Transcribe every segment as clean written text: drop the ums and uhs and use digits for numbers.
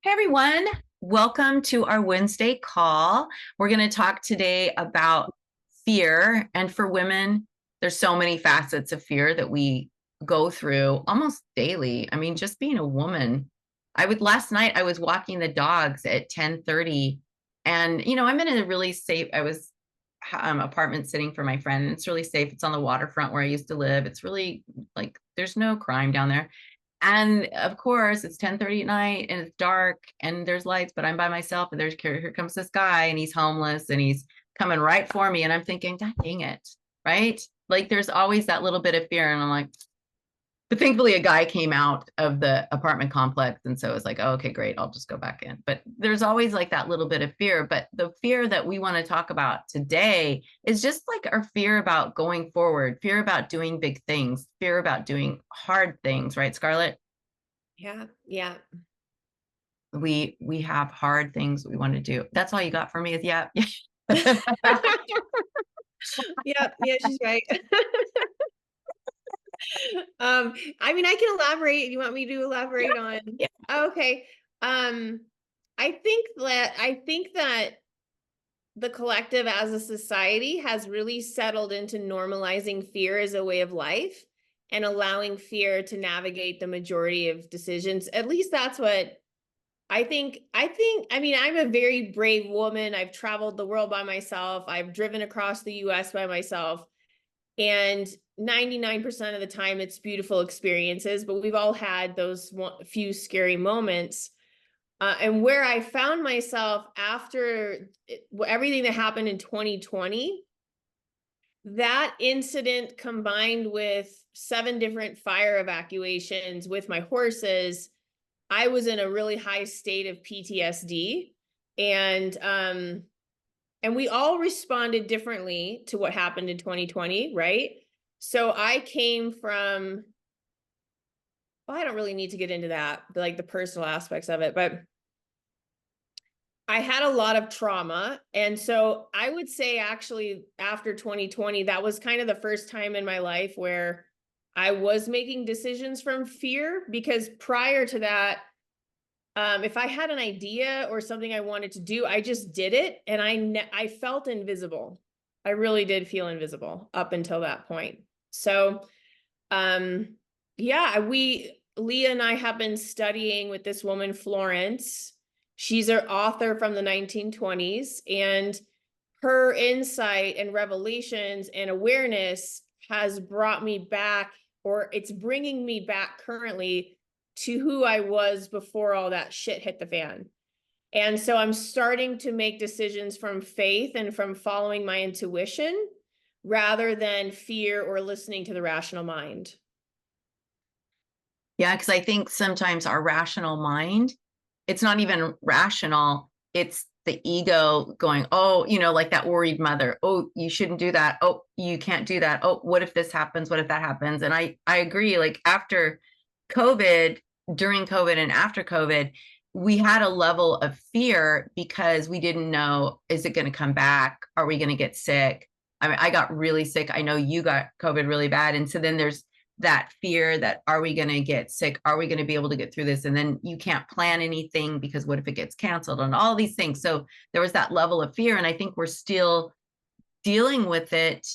Hey everyone, welcome to our Wednesday call. We're going to talk today about fear. And for women, there's so many facets of fear that we go through almost daily. I mean, just being a woman. Last night I was walking the dogs at 10:30 and I'm in a really safe apartment sitting for my friend, and it's really safe. It's on the waterfront where I used to live. It's really like there's no crime down there. And of course, it's 10:30 at night and it's dark and there's lights, but I'm by myself and here comes this guy and he's homeless and he's coming right for me. And I'm thinking, God dang it, right? Like there's always that little bit of fear. And I'm like, but thankfully a guy came out of the apartment complex. And so it was like, oh, okay, great. I'll just go back in. But there's always like that little bit of fear. But the fear that we want to talk about today is just like our fear about going forward, fear about doing big things, fear about doing hard things, right, Scarlett? Yeah, yeah. We have hard things we want to do. That's all you got for me is yeah. Yep, yeah, she's right. I mean, I can elaborate. You want me to elaborate on? Yeah. Okay. Um, I think that the collective as a society has really settled into normalizing fear as a way of life and allowing fear to navigate the majority of decisions. At least that's what I mean, I'm a very brave woman. I've traveled the world by myself. I've driven across the US by myself. And 99% of the time, it's beautiful experiences, but we've all had those few scary moments. And where I found myself after everything that happened in 2020, that incident combined with 7 different fire evacuations with my horses, I was in a really high state of PTSD, and we all responded differently to what happened in 2020, right? So I came from, well, I don't really need to get into that, like the personal aspects of it, but I had a lot of trauma. And so I would say actually after 2020, that was kind of the first time in my life where I was making decisions from fear, because prior to that, if I had an idea or something I wanted to do, I just did it, and I felt invisible. I really did feel invisible up until that point. So, yeah, Leah and I have been studying with this woman, Florence. She's an author from the 1920s, and her insight and revelations and awareness has brought me back, or it's bringing me back currently to who I was before all that shit hit the fan. And so I'm starting to make decisions from faith and from following my intuition rather than fear or listening to the rational mind. Yeah, because I think sometimes our rational mind, it's not even rational. It's the ego going, oh, like that worried mother. Oh, you shouldn't do that. Oh, you can't do that. Oh, what if this happens? What if that happens? And I agree. Like after COVID, during COVID and after COVID, we had a level of fear because we didn't know, is it going to come back? Are we going to get sick? I mean, I got really sick. I know you got COVID really bad. And so then there's that fear that, are we going to get sick? Are we going to be able to get through this? And then you can't plan anything because what if it gets canceled and all these things. So there was that level of fear. And I think we're still dealing with it,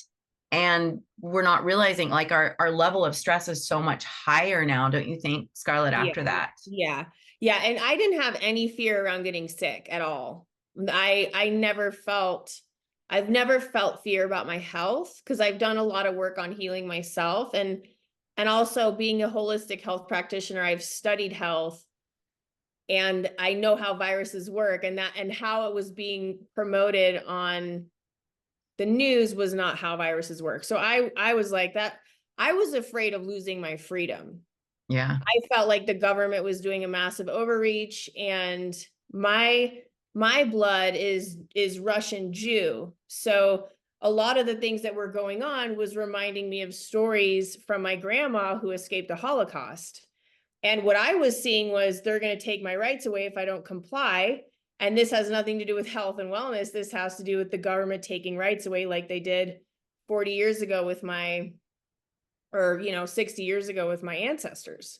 and we're not realizing like our level of stress is so much higher now. Don't you think, Scarlett, Yeah. after that? Yeah. Yeah. And I didn't have any fear around getting sick at all. I've never felt fear about my health because I've done a lot of work on healing myself, and also being a holistic health practitioner, I've studied health and I know how viruses work, and how it was being promoted on the news was not how viruses work. So I was like that. I was afraid of losing my freedom. Yeah. I felt like the government was doing a massive overreach, and my blood is Russian Jew. So a lot of the things that were going on was reminding me of stories from my grandma who escaped the Holocaust. And what I was seeing was, they're going to take my rights away if I don't comply. And this has nothing to do with health and wellness. This has to do with the government taking rights away, like they did 40 years ago with 60 years ago with my ancestors.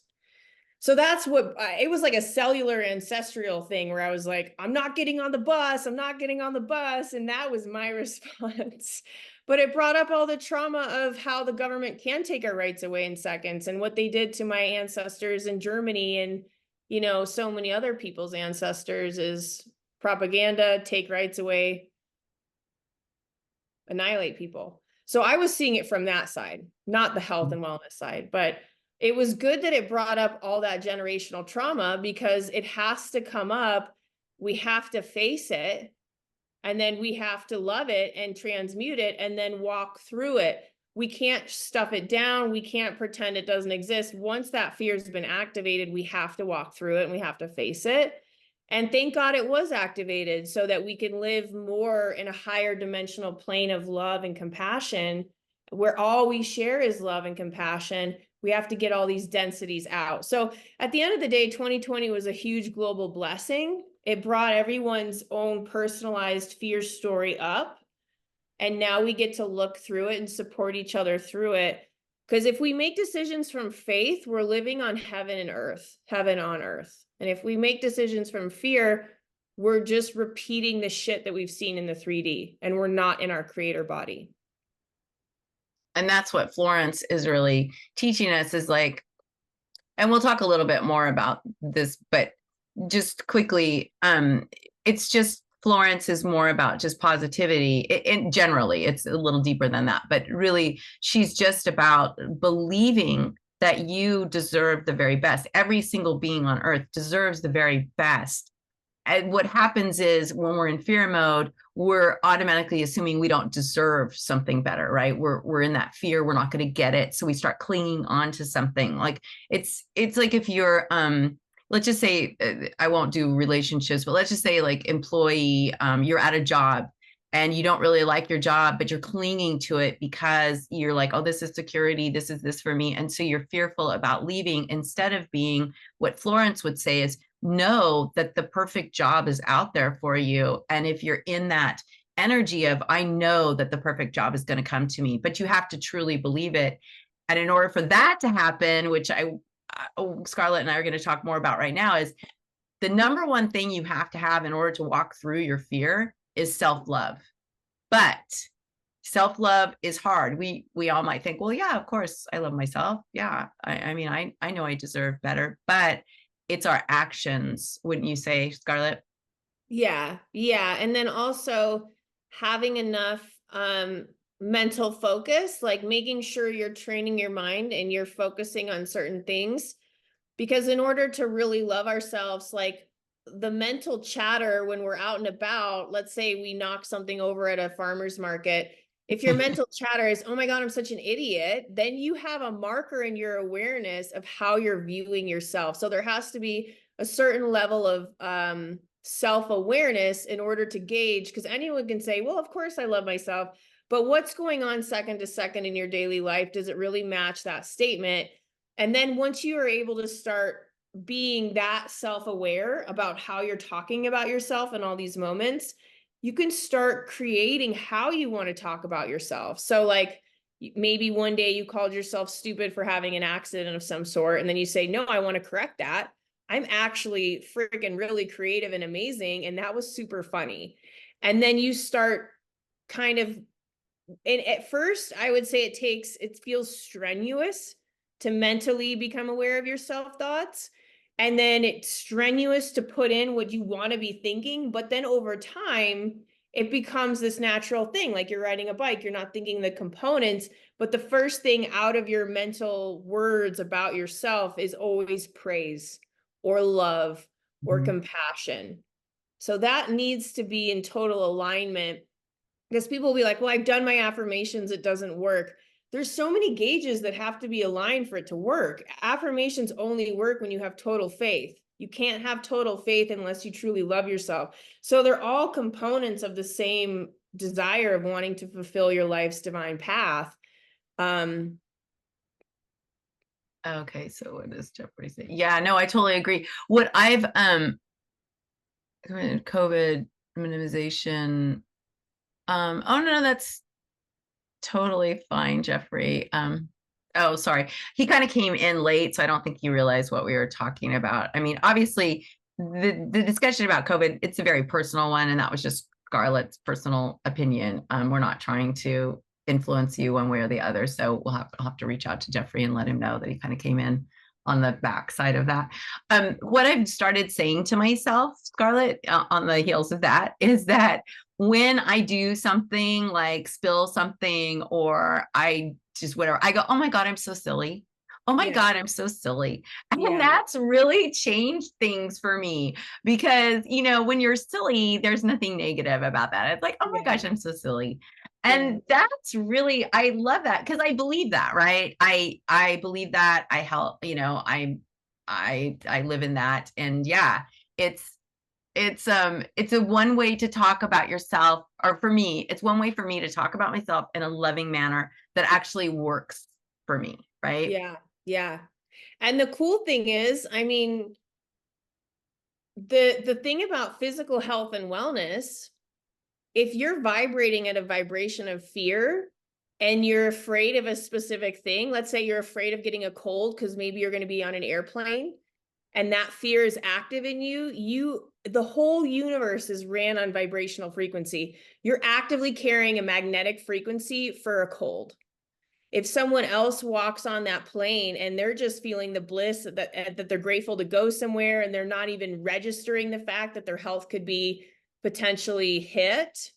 So that's what it was, like a cellular ancestral thing where I was like, I'm not getting on the bus. I'm not getting on the bus. And that was my response. But it brought up all the trauma of how the government can take our rights away in seconds and what they did to my ancestors in Germany and, you know, so many other people's ancestors is propaganda, take rights away, annihilate people. So I was seeing it from that side, not the health and wellness side, but it was good that it brought up all that generational trauma because it has to come up. We have to face it, and then we have to love it and transmute it and then walk through it. We can't stuff it down. We can't pretend it doesn't exist. Once that fear has been activated, we have to walk through it and we have to face it. And thank God it was activated so that we can live more in a higher dimensional plane of love and compassion, where all we share is love and compassion. We have to get all these densities out. So at the end of the day, 2020 was a huge global blessing. It brought everyone's own personalized fear story up. And now we get to look through it and support each other through it. Because if we make decisions from faith, we're living on heaven and earth, heaven on earth. And if we make decisions from fear, we're just repeating the shit that we've seen in the 3D, and we're not in our creator body. And that's what Florence is really teaching us is like, and we'll talk a little bit more about this, but just quickly, it's just Florence is more about just positivity. Generally, it's a little deeper than that, but really, she's just about believing that you deserve the very best. Every single being on earth deserves the very best. And what happens is when we're in fear mode, we're automatically assuming we don't deserve something better, right? We're in that fear, we're not going to get it, so we start clinging on to something. Like it's like if you're let's just say I won't do relationships, but let's just say like employee, you're at a job and you don't really like your job, but you're clinging to it because you're like, oh, this is security, this is this for me, and so you're fearful about leaving instead of being what Florence would say is know that the perfect job is out there for you. And if you're in that energy of, I know that the perfect job is going to come to me, but you have to truly believe it. And in order for that to happen, which Scarlett and I are going to talk more about right now, is the number one thing you have to have in order to walk through your fear is self-love. But self-love is hard. We all might think, well, yeah, of course I love myself. Yeah. I mean, I know I deserve better, but it's our actions, wouldn't you say, Scarlett? Yeah. And then also having enough mental focus, like making sure you're training your mind and you're focusing on certain things. Because in order to really love ourselves, like the mental chatter when we're out and about, let's say we knock something over at a farmer's market. If your mental chatter is, oh my God, I'm such an idiot, then you have a marker in your awareness of how you're viewing yourself. So there has to be a certain level of self-awareness in order to gauge, because anyone can say, well, of course I love myself. But what's going on second to second in your daily life? Does it really match that statement? And then once you are able to start being that self-aware about how you're talking about yourself in all these moments, you can start creating how you want to talk about yourself. So like maybe one day you called yourself stupid for having an accident of some sort, and then you say, no, I want to correct that. I'm actually freaking really creative and amazing, and that was super funny. And then you start kind of, and at first I would say it feels strenuous to mentally become aware of your self thoughts. And then it's strenuous to put in what you want to be thinking. But then over time, it becomes this natural thing. Like you're riding a bike, you're not thinking the components, but the first thing out of your mental words about yourself is always praise or love or compassion. So that needs to be in total alignment, because people will be like, well, I've done my affirmations, it doesn't work. There's so many gauges that have to be aligned for it to work. Affirmations only work when you have total faith. You can't have total faith unless you truly love yourself. So they're all components of the same desire of wanting to fulfill your life's divine path. Okay, so what does Jeffrey say? Yeah, no, I totally agree. What I've COVID minimization. Oh no, that's totally fine, Jeffrey. Oh, sorry. He kind of came in late, so I don't think he realized what we were talking about. I mean, obviously, the discussion about COVID, it's a very personal one, and that was just Scarlett's personal opinion. We're not trying to influence you one way or the other, so I'll have to reach out to Jeffrey and let him know that he kind of came in on the backside of that. What I've started saying to myself, Scarlett, on the heels of that, is that when I do something like spill something or I just whatever, I go, oh my God, I'm so silly. Oh my Yeah. God, I'm so silly. And Yeah. that's really changed things for me because, when you're silly, there's nothing negative about that. It's like, oh my Yeah. gosh, I'm so silly. Yeah. And that's really, I love that because I believe that, right? I believe that I help, I live in that. And yeah, it's it's a one way to talk about yourself, or for me it's one way for me to talk about myself in a loving manner that actually works for me, right? Yeah. Yeah. And the cool thing is, I mean, the thing about physical health and wellness, if you're vibrating at a vibration of fear and you're afraid of a specific thing, let's say you're afraid of getting a cold because maybe you're going to be on an airplane and that fear is active in you, the whole universe is ran on vibrational frequency. You're actively carrying a magnetic frequency for a cold. If someone else walks on that plane and they're just feeling the bliss that they're grateful to go somewhere and they're not even registering the fact that their health could be potentially hit,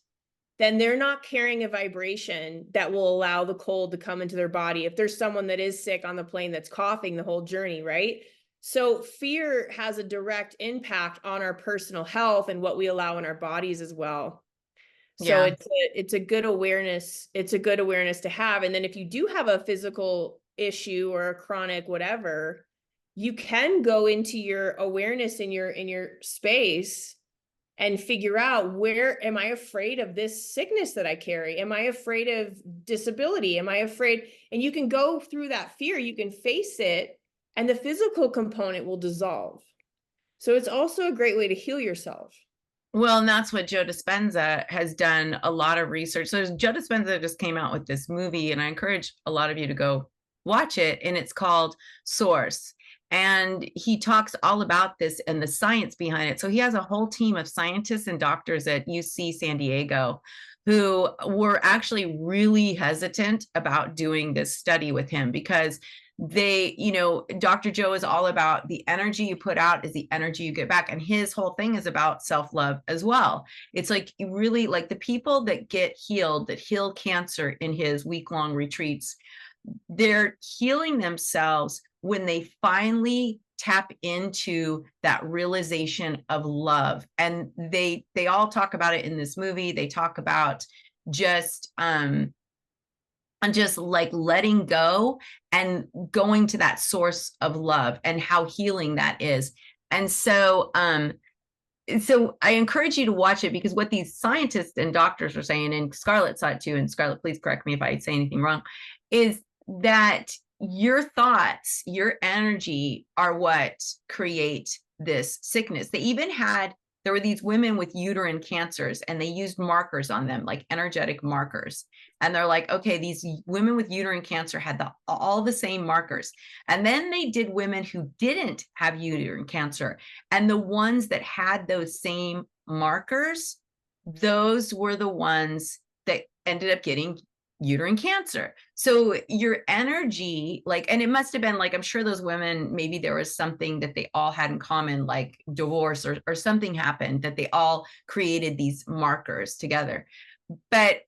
then they're not carrying a vibration that will allow the cold to come into their body. If there's someone that is sick on the plane that's coughing the whole journey, right? So fear has a direct impact on our personal health and what we allow in our bodies as well. So Yeah. it's a good awareness. It's a good awareness to have. And then if you do have a physical issue or a chronic whatever, you can go into your awareness in your space and figure out, where am I afraid of this sickness that I carry? Am I afraid of disability? Am I afraid? And you can go through that fear, you can face it, and the physical component will dissolve. So it's also a great way to heal yourself. Well, and that's what Joe Dispenza has done a lot of research. So Joe Dispenza just came out with this movie, and I encourage a lot of you to go watch it. And it's called Source. And he talks all about this and the science behind it. So he has a whole team of scientists and doctors at UC San Diego who were actually really hesitant about doing this study with him because Dr. Joe is all about the energy you put out is the energy you get back. And his whole thing is about self-love as well. It's like really like the people that get healed, that heal cancer in his week-long retreats, they're healing themselves when they finally tap into that realization of love. And they all talk about it in this movie. They talk about just and just like letting go and going to that source of love and how healing that is. And so I encourage you to watch it because what these scientists and doctors are saying, and Scarlett saw it too, and Scarlett, please correct me if I say anything wrong, is that your thoughts, your energy are what create this sickness. There were these women with uterine cancers and they used markers on them, like energetic markers. And they're like, okay, these women with uterine cancer had all the same markers. And then they did women who didn't have uterine cancer. And the ones that had those same markers, those were the ones that ended up getting uterine cancer. So your energy, like, and it must have been like, I'm sure those women, maybe there was something that they all had in common, like divorce or something happened that they all created these markers together. But,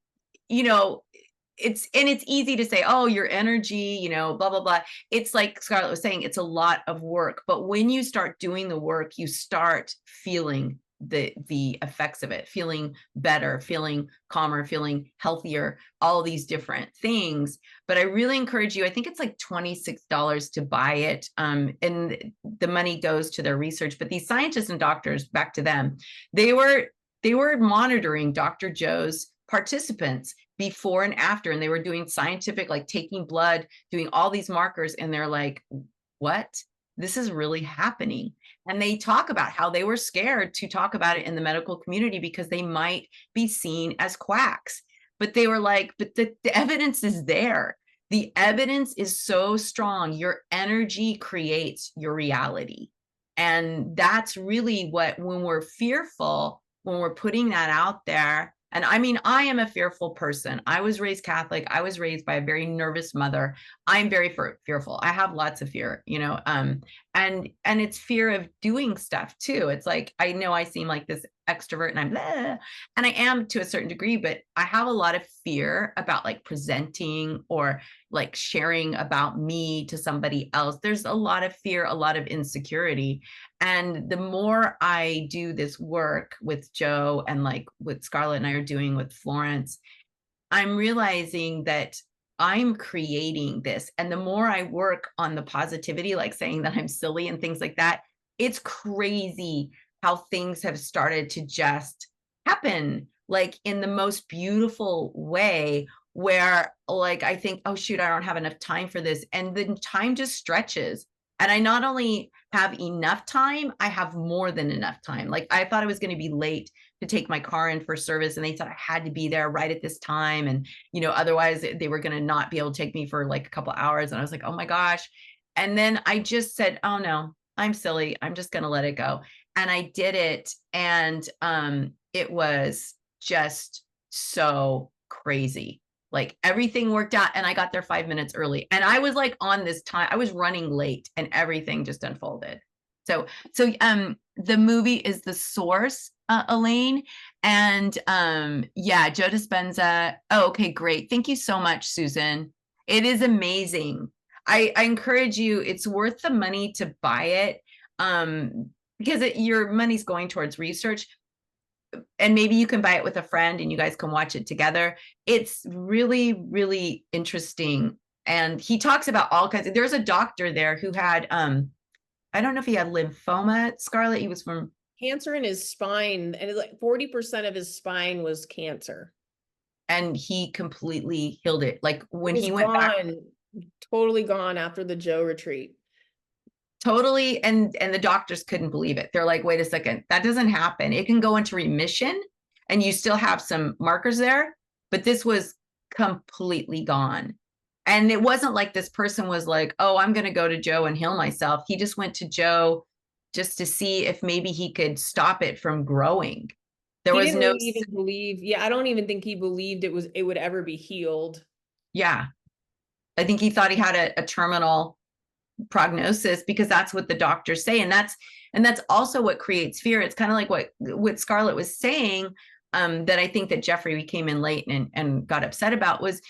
it's easy to say, oh, your energy, blah, blah, blah. It's like Scarlett was saying, it's a lot of work. But when you start doing the work, you start feeling the effects of it, feeling better, feeling calmer, feeling healthier, all these different things. But I really encourage you, I think it's like $26 to buy it. And the money goes to their research. But these scientists and doctors, back to them, they were monitoring Dr. Joe's participants before and after, and they were doing scientific, like taking blood, doing all these markers, and they're like, what? This is really happening. And they talk about how they were scared to talk about it in the medical community because they might be seen as quacks. But they were like, but the evidence is there. The evidence is so strong. Your energy creates your reality. And that's really what, when we're fearful, when we're putting that out there. And I mean, I am a fearful person. I was raised Catholic. I was raised by a very nervous mother. I'm very fearful. I have lots of fear, and it's fear of doing stuff too. It's like, I know I seem like this extrovert and I'm blah, and I am to a certain degree, but I have a lot of fear about like presenting or like sharing about me to somebody else. There's a lot of fear, a lot of insecurity. And the more I do this work with Joe and like what Scarlett and I are doing with Florence, I'm realizing that I'm creating this. And the more I work on the positivity, like saying that I'm silly and things like that, it's crazy how things have started to just happen, like in the most beautiful way, where like I think, oh shoot, I don't have enough time for this. And then time just stretches. And I not only have enough time, I have more than enough time. Like I thought I was going to be late to take my car in for service, and they thought I had to be there right at this time. And, otherwise they were going to not be able to take me for like a couple hours. And I was like, oh my gosh. And then I just said, oh no, I'm silly. I'm just going to let it go. And I did it. And it was just so crazy. Like everything worked out, and I got there 5 minutes early, and I was like on this time, I was running late, and everything just unfolded. So the movie is The Source, Elaine. And yeah, Joe Dispenza. Oh, okay, great. Thank you so much, Susan. It is amazing. I encourage you, it's worth the money to buy it, because your money's going towards research, and maybe you can buy it with a friend and you guys can watch it together. It's really, really interesting. And he talks about all kinds of, there's a doctor there who had, I don't know if he had lymphoma, Scarlett. He was from Cancer in his spine, and like 40% of his spine was cancer. and he completely healed it. Like when It was he went back, gone, totally gone after the Joe retreat. totally, and the doctors couldn't believe it. They're like, wait a second, that doesn't happen. It can go into remission and you still have some markers there, but this was completely gone. And it wasn't like this person was like, oh, I'm going to go to Joe and heal myself. He just went to Joe just to see if maybe he could stop it from growing. There He was didn't no, really even believe. Yeah, I don't even think he believed it would ever be healed. yeah, I think he thought he had a terminal prognosis, because that's what the doctors say. And that's also what creates fear. It's kind of like what Scarlett was saying, that I think that Jeffrey came in late and got upset about was,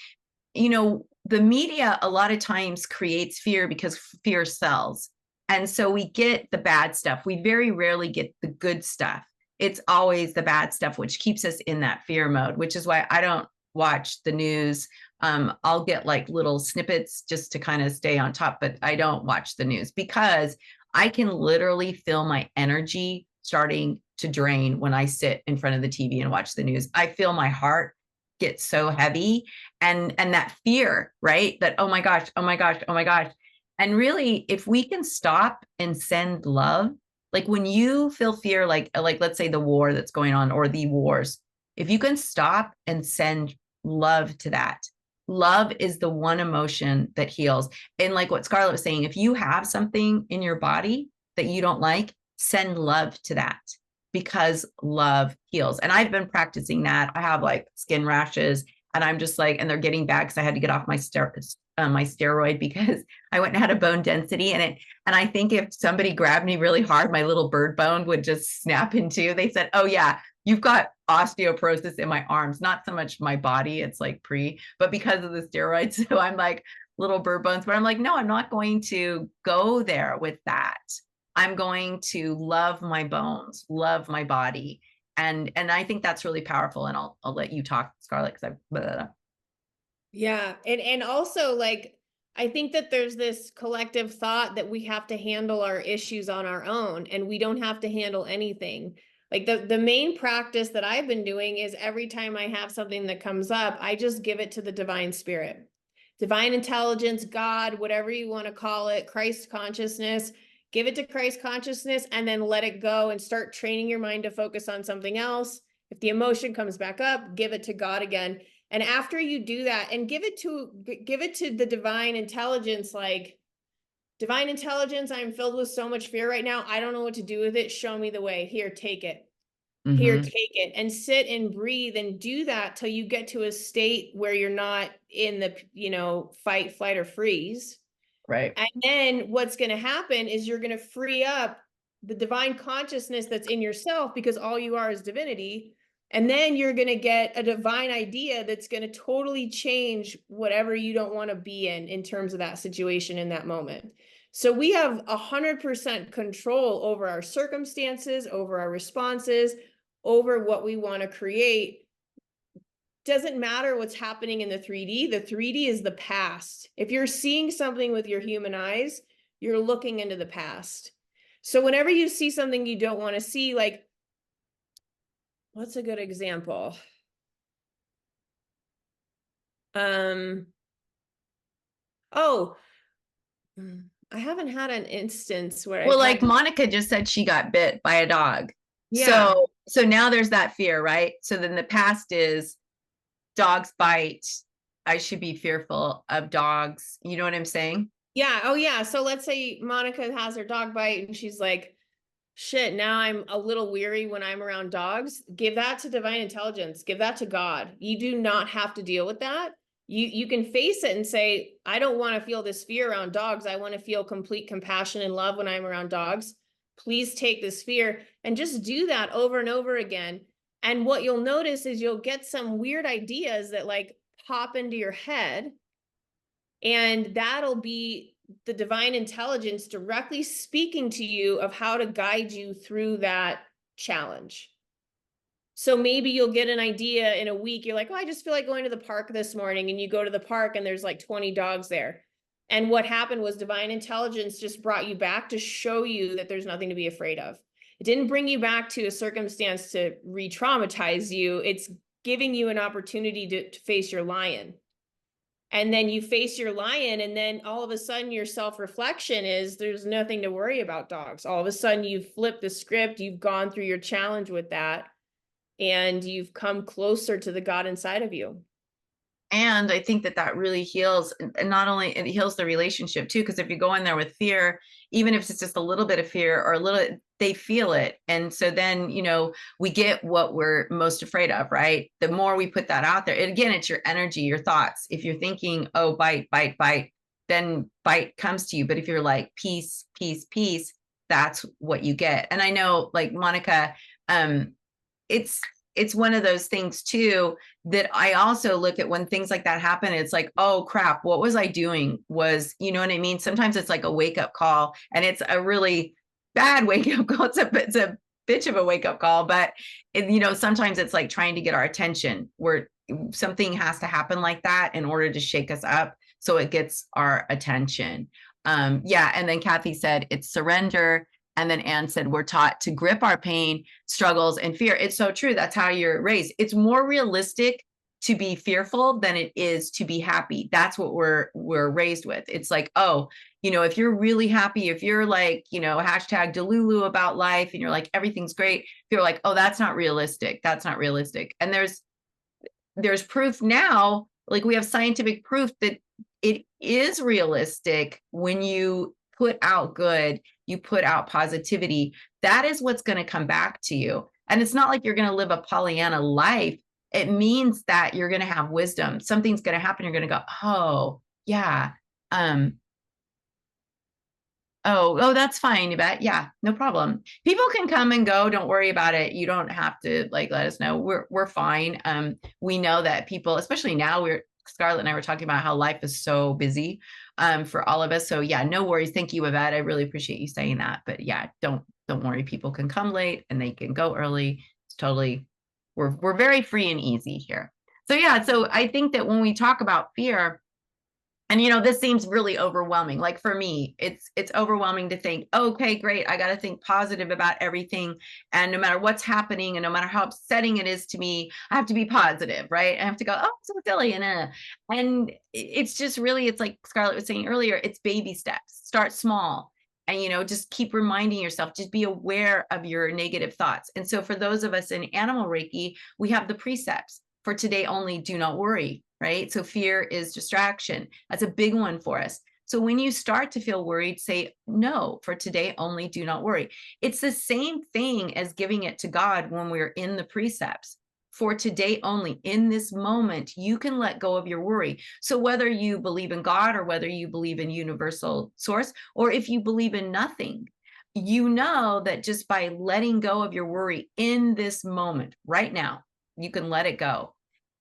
the media a lot of times creates fear because fear sells. And so we get the bad stuff. We very rarely get the good stuff. It's always the bad stuff, which keeps us in that fear mode, which is why I don't watch the news. I'll get like little snippets just to kind of stay on top, but I don't watch the news because I can literally feel my energy starting to drain when I sit in front of the TV and watch the news. I feel my heart get so heavy, and that fear, right? That, oh my gosh, oh my gosh, oh my gosh. And really, if we can stop and send love, like when you feel fear, like let's say the war that's going on or the wars, if you can stop and send love to that, love is the one emotion that heals. And like what Scarlett was saying, if you have something in your body that you don't like, send love to that, because love heals. And I've been practicing that. I have like skin rashes, and I'm just like, and they're getting bad because I had to get off my steroid because I went and had a bone density in it. And I think if somebody grabbed me really hard, my little bird bone would just snap in two. They said, oh yeah, you've got osteoporosis in my arms, not so much my body. It's like but because of the steroids. So I'm like little bird bones, but I'm like, no, I'm not going to go there with that. I'm going to love my bones, love my body. And I think that's really powerful. And I'll let you talk, Scarlett, because I've Yeah. And also, like, I think that there's this collective thought that we have to handle our issues on our own, and we don't have to handle anything. Like the main practice that I've been doing is every time I have something that comes up, I just give it to the divine spirit, divine intelligence, God, whatever you want to call it, Christ consciousness. Give it to Christ consciousness and then let it go and start training your mind to focus on something else. If the emotion comes back up, give it to God again. And after you do that, and give it to the divine intelligence, like, divine intelligence, I'm filled with so much fear right now. I don't know what to do with it. Show me the way. Here, take it. Here, take it, and sit and breathe and do that till you get to a state where you're not in the, fight, flight, or freeze. Right. And then what's going to happen is you're going to free up the divine consciousness that's in yourself, because all you are is divinity. And then you're going to get a divine idea that's going to totally change whatever you don't want to be in terms of that situation in that moment. So we have 100% control over our circumstances, over our responses, over what we want to create. Doesn't matter what's happening in the 3D. The 3D is the past. If you're seeing something with your human eyes, you're looking into the past. So whenever you see something you don't want to see, like, what's a good example? I haven't had an instance where Well, like Monica just said, she got bit by a dog. Yeah. So now there's that fear, right? So then the past is dogs bite. I should be fearful of dogs. You know what I'm saying? Yeah. Oh, yeah. So let's say Monica has her dog bite and she's like, shit, now I'm a little weary when I'm around dogs. Give that to divine intelligence. Give that to God. You do not have to deal with that. You can face it and say, I don't want to feel this fear around dogs. I want to feel complete compassion and love when I'm around dogs. Please take this fear, and just do that over and over again. And what you'll notice is you'll get some weird ideas that like pop into your head, and that'll be the divine intelligence directly speaking to you of how to guide you through that challenge. So maybe you'll get an idea in a week. You're like, oh, I just feel like going to the park this morning. And you go to the park and there's like 20 dogs there. And what happened was divine intelligence just brought you back to show you that there's nothing to be afraid of. It didn't bring you back to a circumstance to re-traumatize you. It's giving you an opportunity to face your lion. And then you face your lion, and then all of a sudden your self-reflection is there's nothing to worry about dogs. All of a sudden you've flipped the script, you've gone through your challenge with that, and you've come closer to the God inside of you. And I think that really heals, and not only it heals the relationship too, because if you go in there with fear, even if it's just a little bit of fear or a little, they feel it. And so then, we get what we're most afraid of, right? The more we put that out there, and again, it's your energy, your thoughts. If you're thinking, oh, bite, bite, bite, then bite comes to you. But if you're like, peace, peace, peace, that's what you get. And I know, like Monica, it's one of those things too, that I also look at when things like that happen. It's like, oh crap, what was I doing? You know what I mean? Sometimes it's like a wake up call, and it's a really bad wake up call. It's a bitch of a wake up call, but sometimes it's like trying to get our attention, where something has to happen like that in order to shake us up, so it gets our attention. Yeah. And then Kathy said it's surrender. And then Anne said, we're taught to grip our pain, struggles, and fear. It's so true. That's how you're raised. It's more realistic to be fearful than it is to be happy. That's what we're raised with. It's like, oh, if you're really happy, if you're like, hashtag Delulu about life, and you're like, everything's great, you're like, oh, that's not realistic. That's not realistic. And there's proof now, like we have scientific proof that it is realistic. When you put out good, you put out positivity, that is what's going to come back to you. And it's not like you're going to live a Pollyanna life. It means that you're going to have wisdom. Something's going to happen. You're going to go, oh yeah. Oh, that's fine, Yvette. Yeah, no problem. People can come and go. Don't worry about it. You don't have to let us know. We're fine. We know that people, especially now, Scarlett and I were talking about how life is so busy for all of us. So yeah, no worries. Thank you, Yvette. I really appreciate you saying that. But yeah, don't worry. People can come late and they can go early. It's totally, we're very free and easy here. So yeah, so I think that when we talk about fear, and this seems really overwhelming. Like for me, it's overwhelming to think, okay, great, I got to think positive about everything, and no matter what's happening, and no matter how upsetting it is to me, I have to be positive, right? I have to go, oh, so silly, and it's just really, it's like Scarlett was saying earlier, it's baby steps. Start small, and just keep reminding yourself, just be aware of your negative thoughts. And so for those of us in animal Reiki, we have the precepts. for today only, do not worry, right? So fear is distraction. That's a big one for us. So when you start to feel worried, say, no, for today only, do not worry. It's the same thing as giving it to God when we're in the precepts. For today only, in this moment, you can let go of your worry. So whether you believe in God or whether you believe in universal source, or if you believe in nothing, you know that just by letting go of your worry in this moment, right now, you can let it go.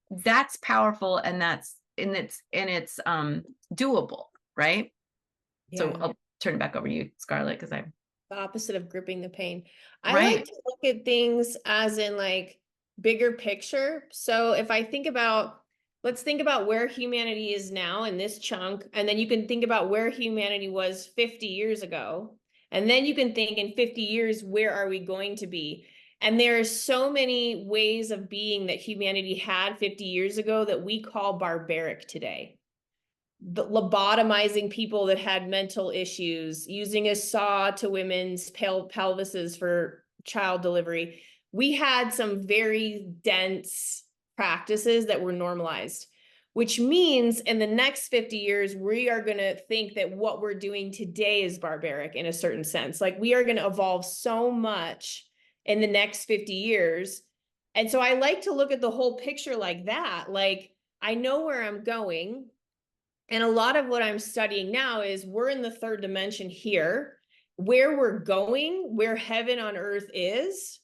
That's powerful, and it's doable, right? So Yeah. I'll turn it back over to you, Scarlett, because I'm The opposite of gripping the pain. I like right. to look at things as in like bigger picture. So if I think about, let's think about where humanity is now in this chunk, and then you can think about where humanity was 50 years ago. And then you can think in 50 years, where are we going to be? And there are so many ways of being that humanity had 50 years ago that we call barbaric today. The lobotomizing people that had mental issues, using a saw to women's pelvises for child delivery. We had some very dense practices that were normalized, which means in the next 50 years, we are going to think that what we're doing today is barbaric in a certain sense. Like we are going to evolve so much in the next 50 years. And so I like to look at the whole picture like that. Like I know where I'm going. And a lot of what I'm studying now is we're in the third dimension here. Where we're going, where heaven on earth is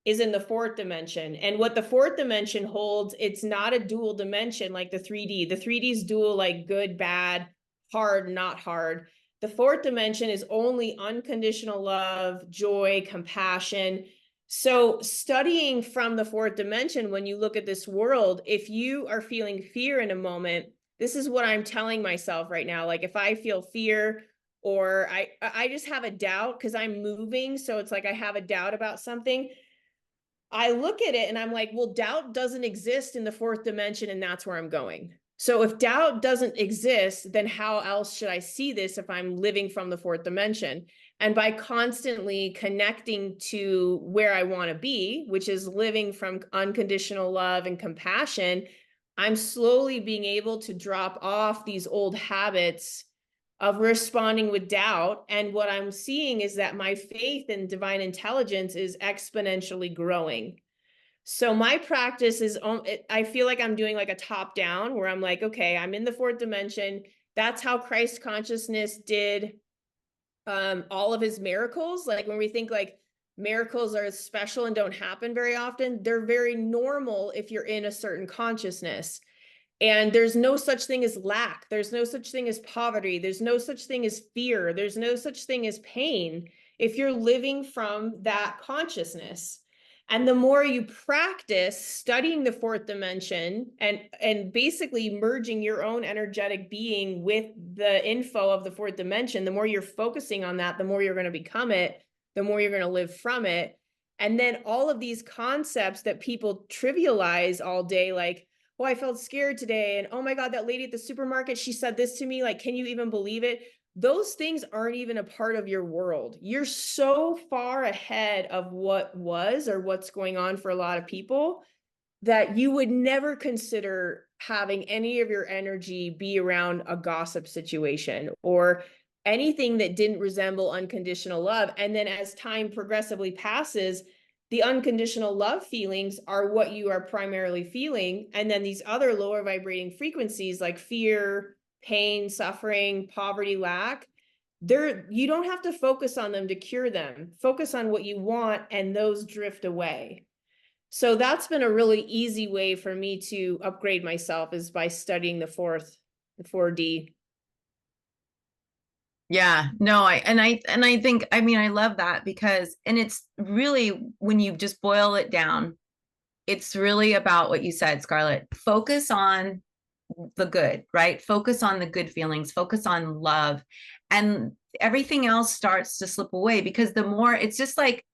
in the fourth dimension. And what the fourth dimension holds, it's not a dual dimension like the 3D. The 3D is dual, like good, bad, hard, not hard. The fourth dimension is only unconditional love, joy, compassion. So studying from the fourth dimension, when you look at this world, if you are feeling fear in a moment, this is what I'm telling myself right now. Like if I feel fear or I just have a doubt because I'm moving. So it's like I have a doubt about something. I look at it and I'm like, well, doubt doesn't exist in the fourth dimension, and that's where I'm going. So if doubt doesn't exist, then how else should I see this if I'm living from the fourth dimension? And by constantly connecting to where I want to be, which is living from unconditional love and compassion, I'm slowly being able to drop off these old habits of responding with doubt. And what I'm seeing is that my faith in divine intelligence is exponentially growing. So my practice is, I feel like I'm doing like a top down where I'm like, okay, I'm in the fourth dimension. That's how Christ consciousness did all of his miracles. Like when we think like miracles are special and don't happen very often, they're very normal if you're in a certain consciousness. And there's no such thing as lack. There's no such thing as poverty. There's no such thing as fear. There's no such thing as pain if you're living from that consciousness. And the more you practice studying the fourth dimension and basically merging your own energetic being with the info of the fourth dimension, the more you're focusing on that, the more you're going to become it, the more you're going to live from it. And then all of these concepts that people trivialize all day, like, oh, I felt scared today. And oh my God, that lady at the supermarket, she said this to me. Like, can you even believe it? Those things aren't even a part of your world. You're so far ahead of what was or what's going on for a lot of people that you would never consider having any of your energy be around a gossip situation or anything that didn't resemble unconditional love. And then as time progressively passes, the unconditional love feelings are what you are primarily feeling. And then these other lower vibrating frequencies like fear, pain, suffering, poverty, lack, you don't have to focus on them to cure them. Focus on what you want, and those drift away. So that's been a really easy way for me to upgrade myself, is by studying the 4D. Yeah, no, I think, I mean, I love that because, and it's really, when you just boil it down, it's really about what you said, Scarlett. Focus on the good, right? Focus on the good feelings, focus on love, and everything else starts to slip away, because the more, it's just like,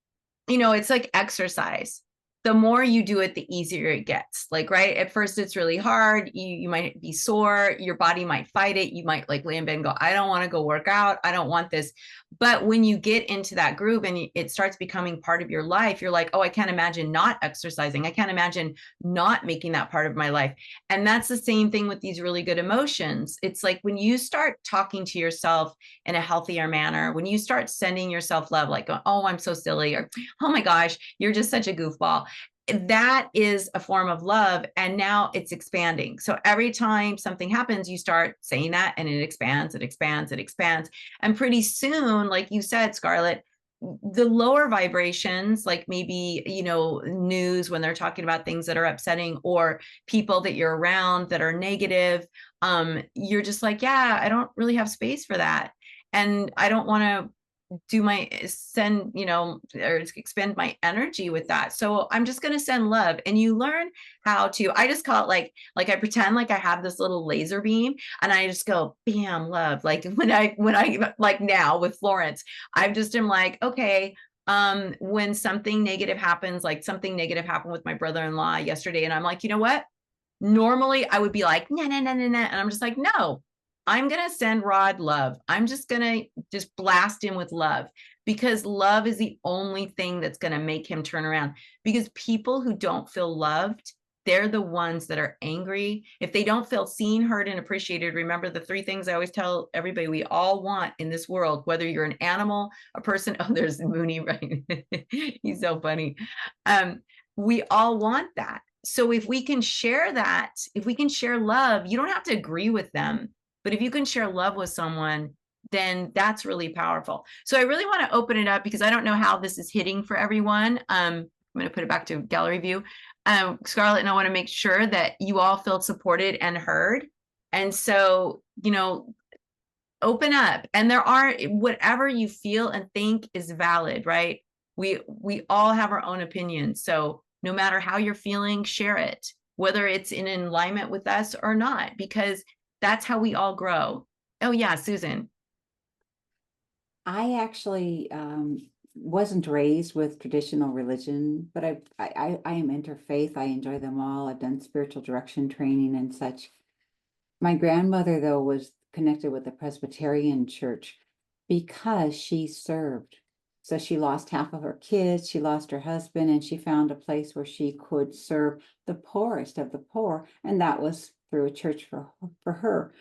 it's like exercise. the more you do it, the easier it gets. Like, right. At first, it's really hard. You might be sore. Your body might fight it. You might like lay in bed and go, I don't want to go work out. I don't want this. But when you get into that groove and it starts becoming part of your life, you're like, oh, I can't imagine not exercising. I can't imagine not making that part of my life. And that's the same thing with these really good emotions. It's like when you start talking to yourself in a healthier manner, when you start sending yourself love, like, oh, I'm so silly, or oh my gosh, you're just such a goofball, that is a form of love. And now it's expanding. So every time something happens, you start saying that and it expands, it expands, it expands. And pretty soon, like you said, Scarlett, the lower vibrations, like maybe, news when they're talking about things that are upsetting, or people that you're around that are negative, you're just like, yeah, I don't really have space for that. And I don't want to or expend my energy with that. So I'm just going to send love. And you learn how to, I just call it like I pretend like I have this little laser beam and I just go, bam, love. Like when I like now with Florence, I just am like, okay, when something negative happens, like something negative happened with my brother-in-law yesterday. And I'm like, you know what? Normally I would be like, nah, nah, nah, nah, nah. And I'm just like, no, I'm going to send Rod love. I'm just going to just blast him with love, because love is the only thing that's going to make him turn around. Because people who don't feel loved, they're the ones that are angry. If they don't feel seen, heard, and appreciated, remember the three things I always tell everybody we all want in this world, whether you're an animal, a person. Oh, there's Mooney, right? He's so funny. We all want that. So if we can share that, if we can share love, you don't have to agree with them, but if you can share love with someone, then that's really powerful. So I really want to open it up because I don't know how this is hitting for everyone. I'm going to put it back to gallery view. Scarlett, and I want to make sure that you all feel supported and heard. And so, open up. And there are, whatever you feel and think is valid, right? We all have our own opinions. So no matter how you're feeling, share it, whether it's in alignment with us or not, because that's how we all grow. Oh yeah, Susan. I actually wasn't raised with traditional religion, but I am interfaith. I enjoy them all. I've done spiritual direction training and such. My grandmother, though, was connected with the Presbyterian church because she served. So she lost half of her kids, she lost her husband, and she found a place where she could serve the poorest of the poor, and that was through a church for her.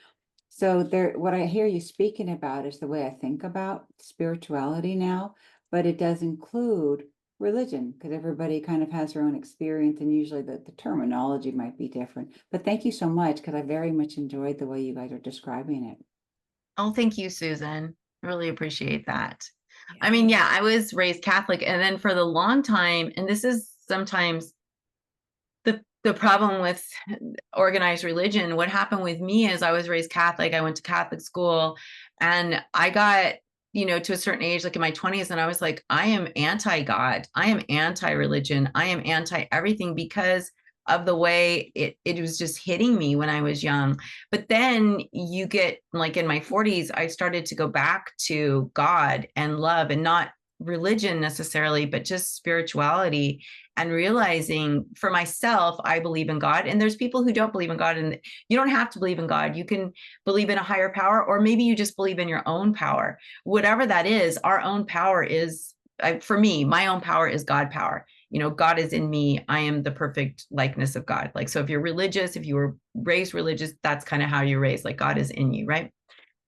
So there, what I hear you speaking about is the way I think about spirituality now, but it does include religion because everybody kind of has their own experience and usually the terminology might be different. But thank you so much because I very much enjoyed the way you guys are describing it. Oh, thank you, Susan. Really appreciate that. Yeah. I mean, yeah, I was raised Catholic, and then for the long time, and this is sometimes the problem with organized religion. What happened with me is I was raised Catholic. I went to Catholic school, and I got, to a certain age, like in my 20s, and I was like, I am anti-God. I am anti-religion. I am anti-everything because of the way it was just hitting me when I was young. But then you get, like in my 40s, I started to go back to God and love, and not religion necessarily, but just spirituality, and realizing for myself, I believe in God. And there's people who don't believe in God, and you don't have to believe in God. You can believe in a higher power, or maybe you just believe in your own power. Whatever that is, our own power is, for me, my own power is God power. God is in me. I am the perfect likeness of God. Like, so if you're religious, if you were raised religious, that's kind of how you're raised, like God is in you, right?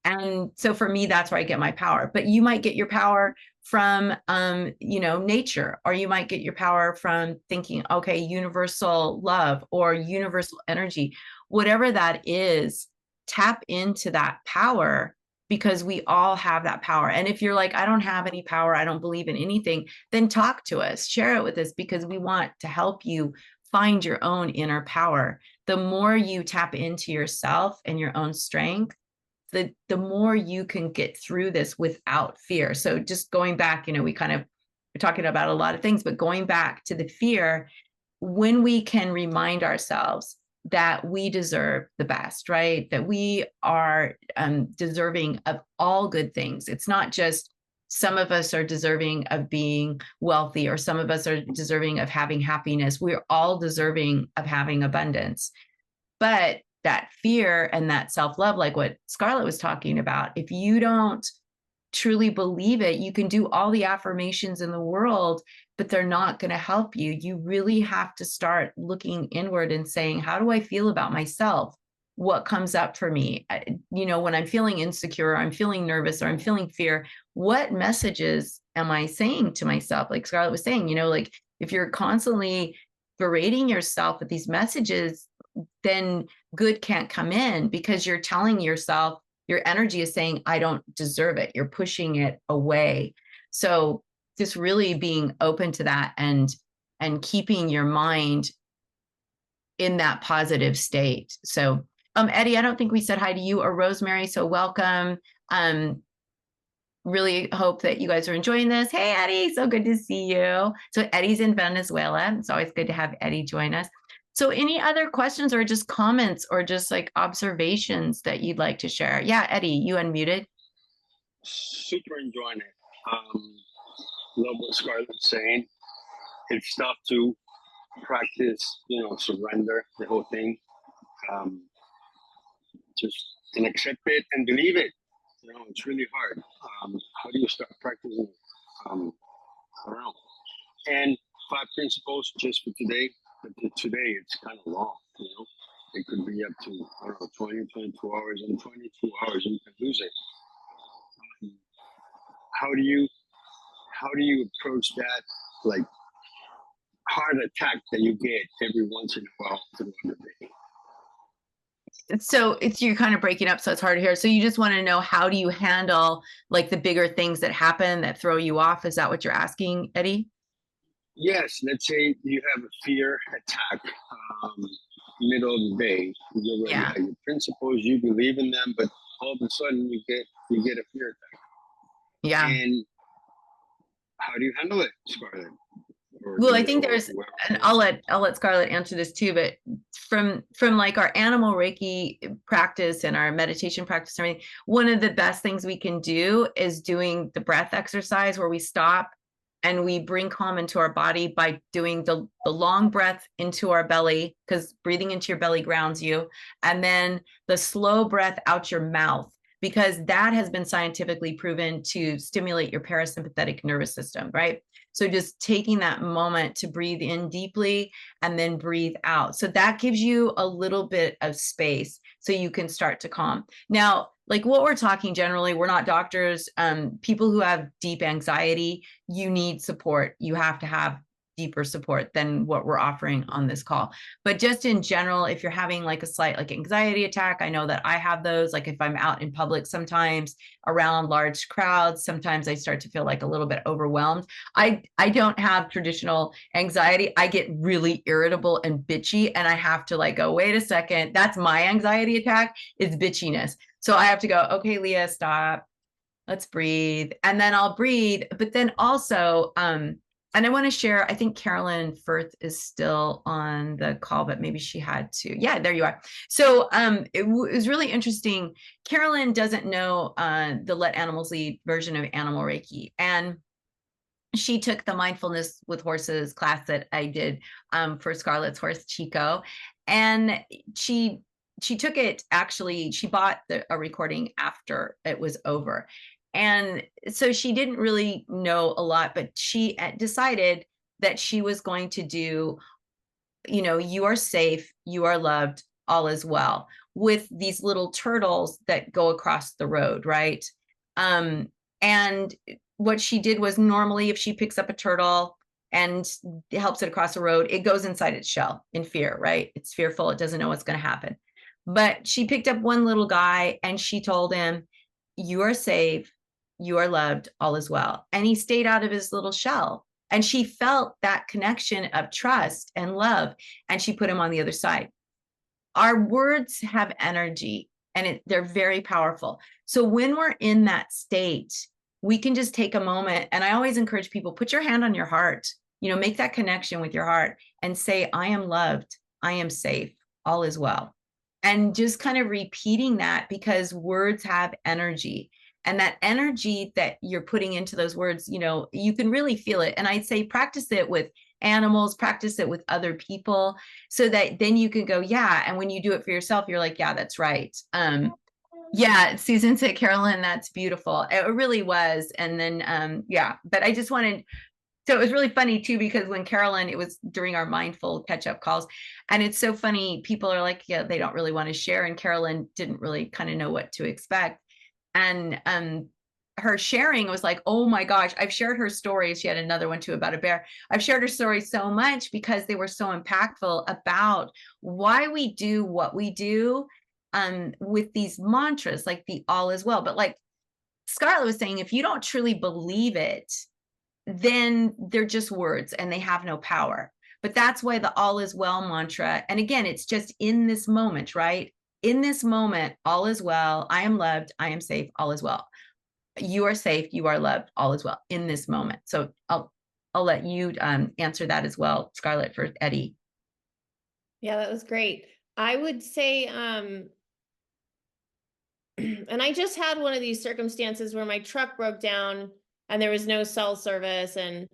And so for me, that's where I get my power. But you might get your power from, nature, or you might get your power from thinking, okay, universal love or universal energy, whatever that is, tap into that power, because we all have that power. And if you're like, I don't have any power, I don't believe in anything, then talk to us, share it with us, because we want to help you find your own inner power. The more you tap into yourself and your own strength, the more you can get through this without fear. So just going back, we're talking about a lot of things, but going back to the fear, when we can remind ourselves that we deserve the best, right? That we are deserving of all good things. It's not just Some of us are deserving of being wealthy, or some of us are deserving of having happiness. We're all deserving of having abundance. But that fear and that self-love, like what Scarlett was talking about, if you don't truly believe it, you can do all the affirmations in the world, but they're not going to help you. You really have to start looking inward and saying, how do I feel about myself? What comes up for me? When I'm feeling insecure, I'm feeling nervous, or I'm feeling fear, what messages am I saying to myself? Like Scarlett was saying, like if you're constantly berating yourself with these messages, then good can't come in, because you're telling yourself, your energy is saying, I don't deserve it. You're pushing it away. So just really being open to that and keeping your mind in that positive state. So Eddie, I don't think we said hi to you or Rosemary, so welcome. Really hope that you guys are enjoying this. Hey Eddie, so good to see you. So Eddie's in Venezuela. It's always good to have Eddie join us. So any other questions or just comments or just like observations that you'd like to share? Yeah, Eddie, you unmuted. Super enjoying it. Love what Scarlett's saying. It's tough to practice, surrender, the whole thing. Just and accept it and believe it. It's really hard. How do you start practicing? I don't know. And 5 principles just for today. But today it's kind of long, It could be up to, 20, 22 hours. In 22 hours, you can lose it. How do you approach that, like, heart attack that you get every once in a while throughout the day? So you're kind of breaking up, so it's hard to hear. So you just want to know, how do you handle like the bigger things that happen that throw you off? Is that what you're asking, Eddie? Yes. Let's say you have a fear attack, middle of the day. You already have your principles, you believe in them, but all of a sudden you get a fear attack. Yeah. And how do you handle it, Scarlett? Well, I think there's, and I'll let Scarlett answer this too, but from like our animal Reiki practice and our meditation practice and everything, one of the best things we can do is doing the breath exercise, where we stop and we bring calm into our body by doing the long breath into our belly, because breathing into your belly grounds you, and then the slow breath out your mouth, because that has been scientifically proven to stimulate your parasympathetic nervous system, right? So just taking that moment to breathe in deeply and then breathe out. So that gives you a little bit of space so you can start to calm. Now, like what we're talking generally, we're not doctors. People who have deep anxiety, you need support. You have to have deeper support than what we're offering on this call. But just in general, if you're having like a slight like anxiety attack, I know that I have those. Like if I'm out in public, sometimes around large crowds, sometimes I start to feel like a little bit overwhelmed. I don't have traditional anxiety. I get really irritable and bitchy, and I have to like go, wait a second, that's my anxiety attack, is bitchiness. So I have to go, okay, Leah, stop. Let's breathe. And then I'll breathe. But then also, and I want to share, I think Carolyn Firth is still on the call, but maybe she had to. Yeah, there you are. So it was really interesting. Carolyn doesn't know the Let Animals Lead version of Animal Reiki. And she took the mindfulness with horses class that I did for Scarlett's horse, Chico. And she took it, actually, she bought a recording after it was over. And so she didn't really know a lot, but she decided that she was going to do, you are safe, you are loved, all is well, with these little turtles that go across the road, right? And what she did was, normally if she picks up a turtle and helps it across the road, it goes inside its shell in fear, right? It's fearful, it doesn't know what's going to happen. But she picked up one little guy and she told him, you are safe, you are loved, all is well. And he stayed out of his little shell. And she felt that connection of trust and love, and she put him on the other side. Our words have energy, and they're very powerful. So when we're in that state, we can just take a moment. And I always encourage people, put your hand on your heart, make that connection with your heart and say, I am loved, I am safe, all is well. And just kind of repeating that, because words have energy. And that energy that you're putting into those words, you know, you can really feel it. And I'd say practice it with animals, practice it with other people, so that then you can go, yeah. And when you do it for yourself, you're like, yeah, that's right. Yeah, Susan said, Carolyn, that's beautiful. It really was. And then, yeah, but I just wanted, so it was really funny too, because when Carolyn, it was during our mindful catch up calls. And it's so funny. People are like, yeah, they don't really want to share. And Carolyn didn't really kind of know what to expect. And her sharing was like, oh my gosh, I've shared her stories. She had another one too about a bear. I've shared her stories so much because they were so impactful about why we do what we do with these mantras, like the all is well. But like Scarlett was saying, if you don't truly believe it, then they're just words and they have no power. But that's why the all is well mantra. And again, it's just in this moment, right? In this moment, all is well. I am loved. I am safe. All is well. You are safe. You are loved. All is well in this moment. So I'll let you answer that as well, Scarlett, for Eddie. Yeah, that was great. I would say, and I just had one of these circumstances where my truck broke down and there was no cell service, and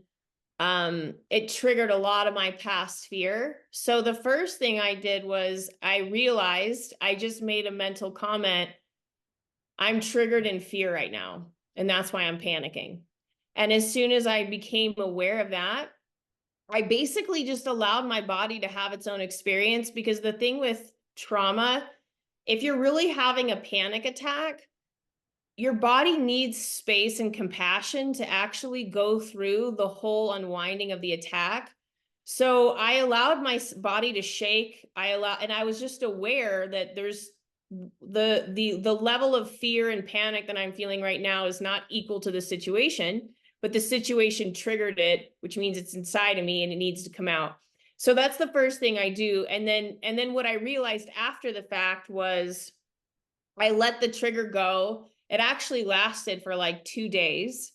it triggered a lot of my past fear. So the first thing I did was I realized, I just made a mental comment, I'm triggered in fear right now, and that's why I'm panicking. And as soon as I became aware of that, I basically just allowed my body to have its own experience, because the thing with trauma, if you're really having a panic attack, your body needs space and compassion to actually go through the whole unwinding of the attack. So I allowed my body to shake. And I was just aware that there's the level of fear and panic that I'm feeling right now is not equal to the situation, but the situation triggered it, which means it's inside of me and it needs to come out. So that's the first thing I do. And then what I realized after the fact was I let the trigger go. It actually lasted for like 2 days.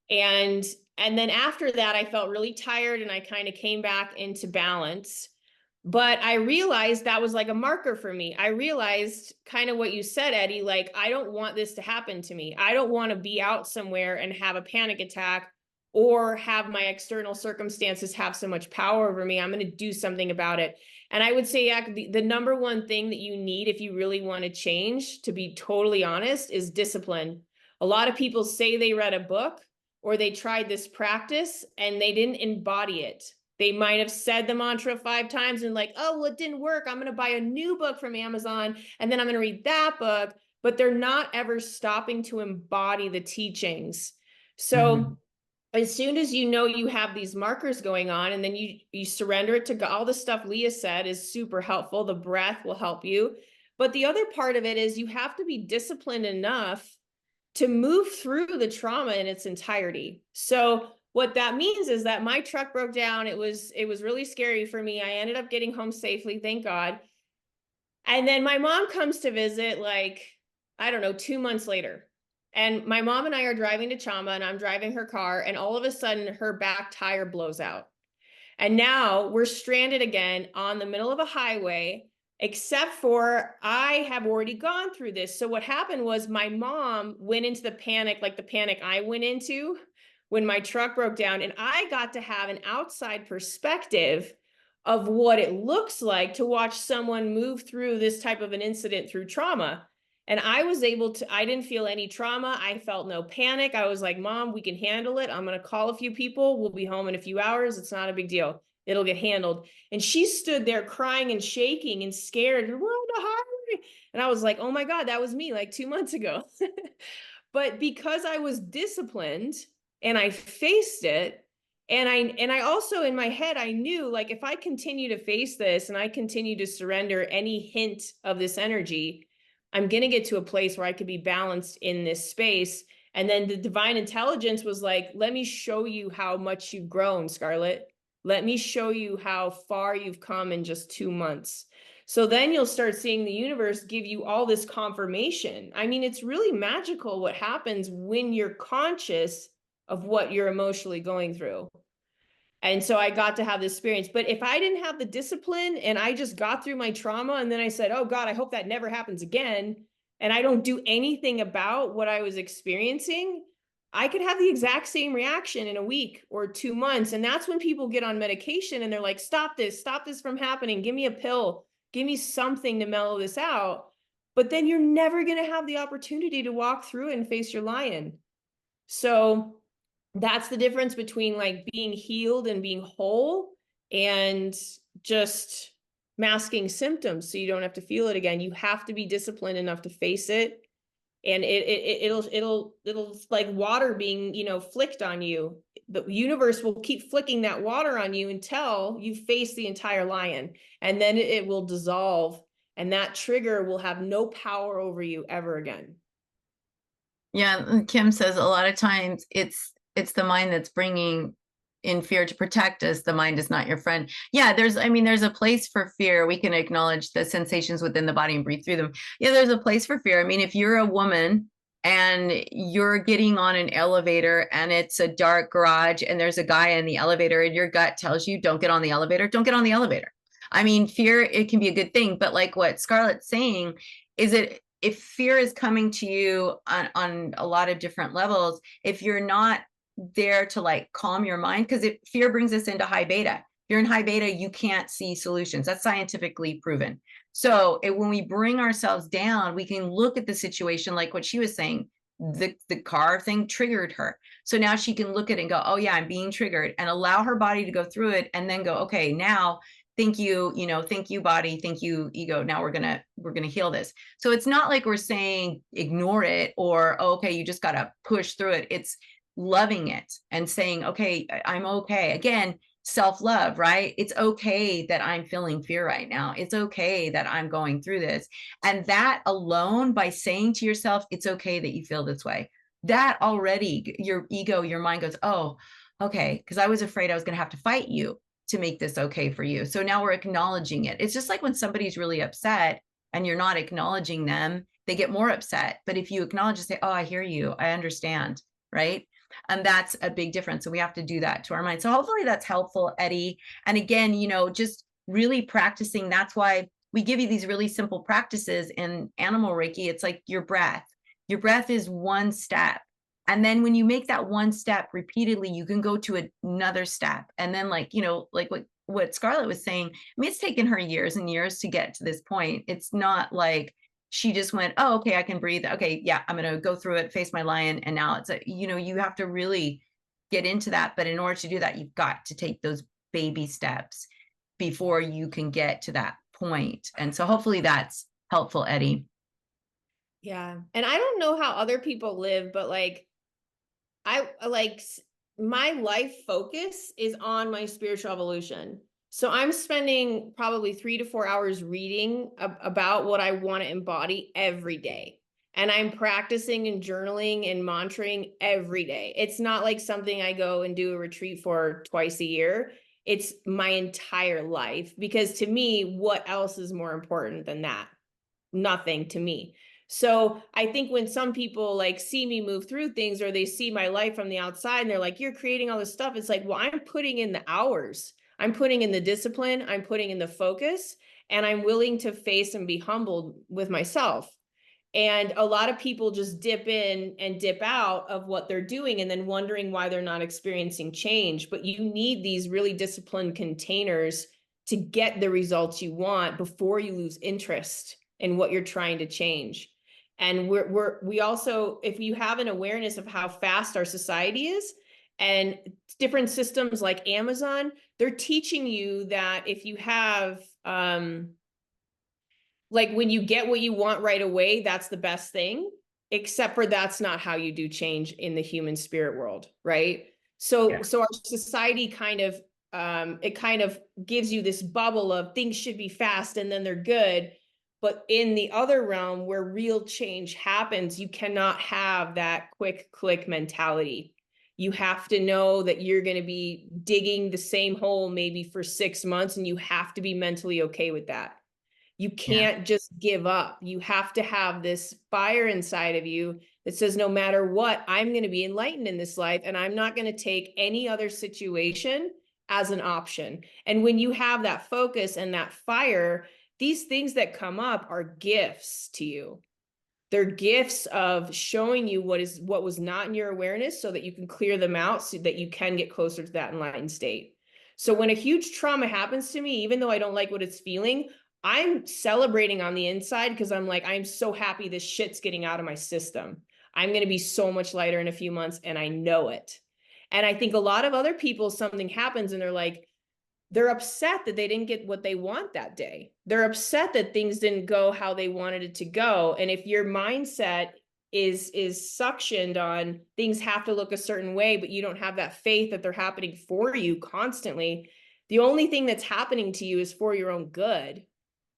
And then after that, I felt really tired and I kind of came back into balance. But I realized that was like a marker for me. I realized kind of what you said, Eddie, like, I don't want this to happen to me. I don't want to be out somewhere and have a panic attack or have my external circumstances have so much power over me. I'm going to do something about it. And I would say, yeah, the number one thing that you need if you really want to change, to be totally honest, is discipline. A lot of people say they read a book or they tried this practice and they didn't embody it. They might have said the mantra 5 times and like, oh, well, it didn't work. I'm going to buy a new book from Amazon and then I'm going to read that book. But they're not ever stopping to embody the teachings. So as soon as you know you have these markers going on, and then you surrender it to God, all the stuff Leah said is super helpful. The breath will help you. But the other part of it is you have to be disciplined enough to move through the trauma in its entirety. So what that means is that my truck broke down. It was really scary for me. I ended up getting home safely, thank God. And then my mom comes to visit, like, I don't know, 2 months later. And my mom and I are driving to Chama, and I'm driving her car, and all of a sudden her back tire blows out. And now we're stranded again on the middle of a highway, except for I have already gone through this. So what happened was my mom went into the panic, like the panic I went into when my truck broke down, and I got to have an outside perspective of what it looks like to watch someone move through this type of an incident through trauma. And I was able to, I didn't feel any trauma. I felt no panic. I was like, Mom, we can handle it. I'm going to call a few people. We'll be home in a few hours. It's not a big deal. It'll get handled. And she stood there crying and shaking and scared. We're on the highway. And I was like, oh my God, that was me like 2 months ago. But because I was disciplined and I faced it, and I also in my head, I knew, like, if I continue to face this and I continue to surrender any hint of this energy, I'm going to get to a place where I could be balanced in this space. And then the divine intelligence was like, let me show you how much you've grown, Scarlett. Let me show you how far you've come in just 2 months. So then you'll start seeing the universe give you all this confirmation. I mean, it's really magical what happens when you're conscious of what you're emotionally going through. And so I got to have this experience. But if I didn't have the discipline and I just got through my trauma and then I said, oh God, I hope that never happens again, and I don't do anything about what I was experiencing, I could have the exact same reaction in a week or 2 months. And that's when people get on medication and they're like, stop this from happening. Give me a pill, give me something to mellow this out. But then you're never going to have the opportunity to walk through it and face your lion. So that's the difference between like being healed and being whole and just masking symptoms so you don't have to feel it again. You have to be disciplined enough to face it. And it'll like water being, flicked on you. The universe will keep flicking that water on you until you face the entire lion, and then it will dissolve, and that trigger will have no power over you ever again. Yeah, Kim says a lot of times it's the mind that's bringing in fear to protect us. The mind is not your friend. Yeah, there's a place for fear. We can acknowledge the sensations within the body and breathe through them. Yeah, there's a place for fear. I mean, if you're a woman and you're getting on an elevator and it's a dark garage and there's a guy in the elevator and your gut tells you don't get on the elevator, don't get on the elevator. I mean, fear, it can be a good thing, but like what Scarlett's saying is that if fear is coming to you on a lot of different levels, if you're not there to like calm your mind, because fear brings us into high beta. If you're in high beta, you can't see solutions. That's scientifically proven. So when we bring ourselves down, we can look at the situation like what she was saying. The car thing triggered her. So now she can look at it and go, oh yeah, I'm being triggered, and allow her body to go through it, and then go, okay, now thank you, thank you body, thank you ego, now we're gonna heal this. So it's not like we're saying ignore it or, oh, okay, you just gotta push through it. It's loving it and saying, okay, I'm okay. Again, self-love, right? It's okay that I'm feeling fear right now. It's okay that I'm going through this. And that alone, by saying to yourself, it's okay that you feel this way, that already your ego, your mind goes, oh, okay, because I was afraid I was going to have to fight you to make this okay for you. So now we're acknowledging it. It's just like when somebody's really upset and you're not acknowledging them, they get more upset. But if you acknowledge and say, oh, I hear you, I understand, right? And that's a big difference. And we have to do that to our mind. So hopefully that's helpful, Eddie. And again, just really practicing. That's why we give you these really simple practices in animal Reiki. It's like your breath. Your breath is one step. And then when you make that one step repeatedly, you can go to another step. And then like what Scarlett was saying, I mean, it's taken her years and years to get to this point. It's not like she just went, oh, okay, I can breathe. Okay, yeah, I'm going to go through it, face my lion. And now it's, you have to really get into that. But in order to do that, you've got to take those baby steps before you can get to that point. And so hopefully that's helpful, Eddie. Yeah. And I don't know how other people live, but my life focus is on my spiritual evolution. So I'm spending probably 3 to 4 hours reading about what I want to embody every day. And I'm practicing and journaling and mantraing every day. It's not like something I go and do a retreat for twice a year. It's my entire life, because to me, what else is more important than that? Nothing to me. So I think when some people like see me move through things, or they see my life from the outside and they're like, you're creating all this stuff. It's like, well, I'm putting in the hours. I'm putting in the discipline. I'm putting in the focus, and I'm willing to face and be humbled with myself. And a lot of people just dip in and dip out of what they're doing and then wondering why they're not experiencing change. But you need these really disciplined containers to get the results you want before you lose interest in what you're trying to change. And we also, if you have an awareness of how fast our society is, and different systems like Amazon, they're teaching you that if you have, like when you get what you want right away, that's the best thing, except for that's not how you do change in the human spirit world, right? So our society kind of, it kind of gives you this bubble of things should be fast and then they're good. But in the other realm where real change happens, you cannot have that quick click mentality. You have to know that you're going to be digging the same hole maybe for 6 months, and you have to be mentally okay with that. You can't just give up. You have to have this fire inside of you that says, no matter what, I'm going to be enlightened in this life, and I'm not going to take any other situation as an option. And when you have that focus and that fire, these things that come up are gifts to you. They're gifts of showing you what was not in your awareness so that you can clear them out so that you can get closer to that enlightened state. So when a huge trauma happens to me, even though I don't like what it's feeling, I'm celebrating on the inside because I'm like, I'm so happy this shit's getting out of my system. I'm going to be so much lighter in a few months, and I know it. And I think a lot of other people, something happens and they're like, they're upset that they didn't get what they want that day. They're upset that things didn't go how they wanted it to go. And if your mindset is suctioned on things have to look a certain way, but you don't have that faith that they're happening for you constantly, the only thing that's happening to you is for your own good.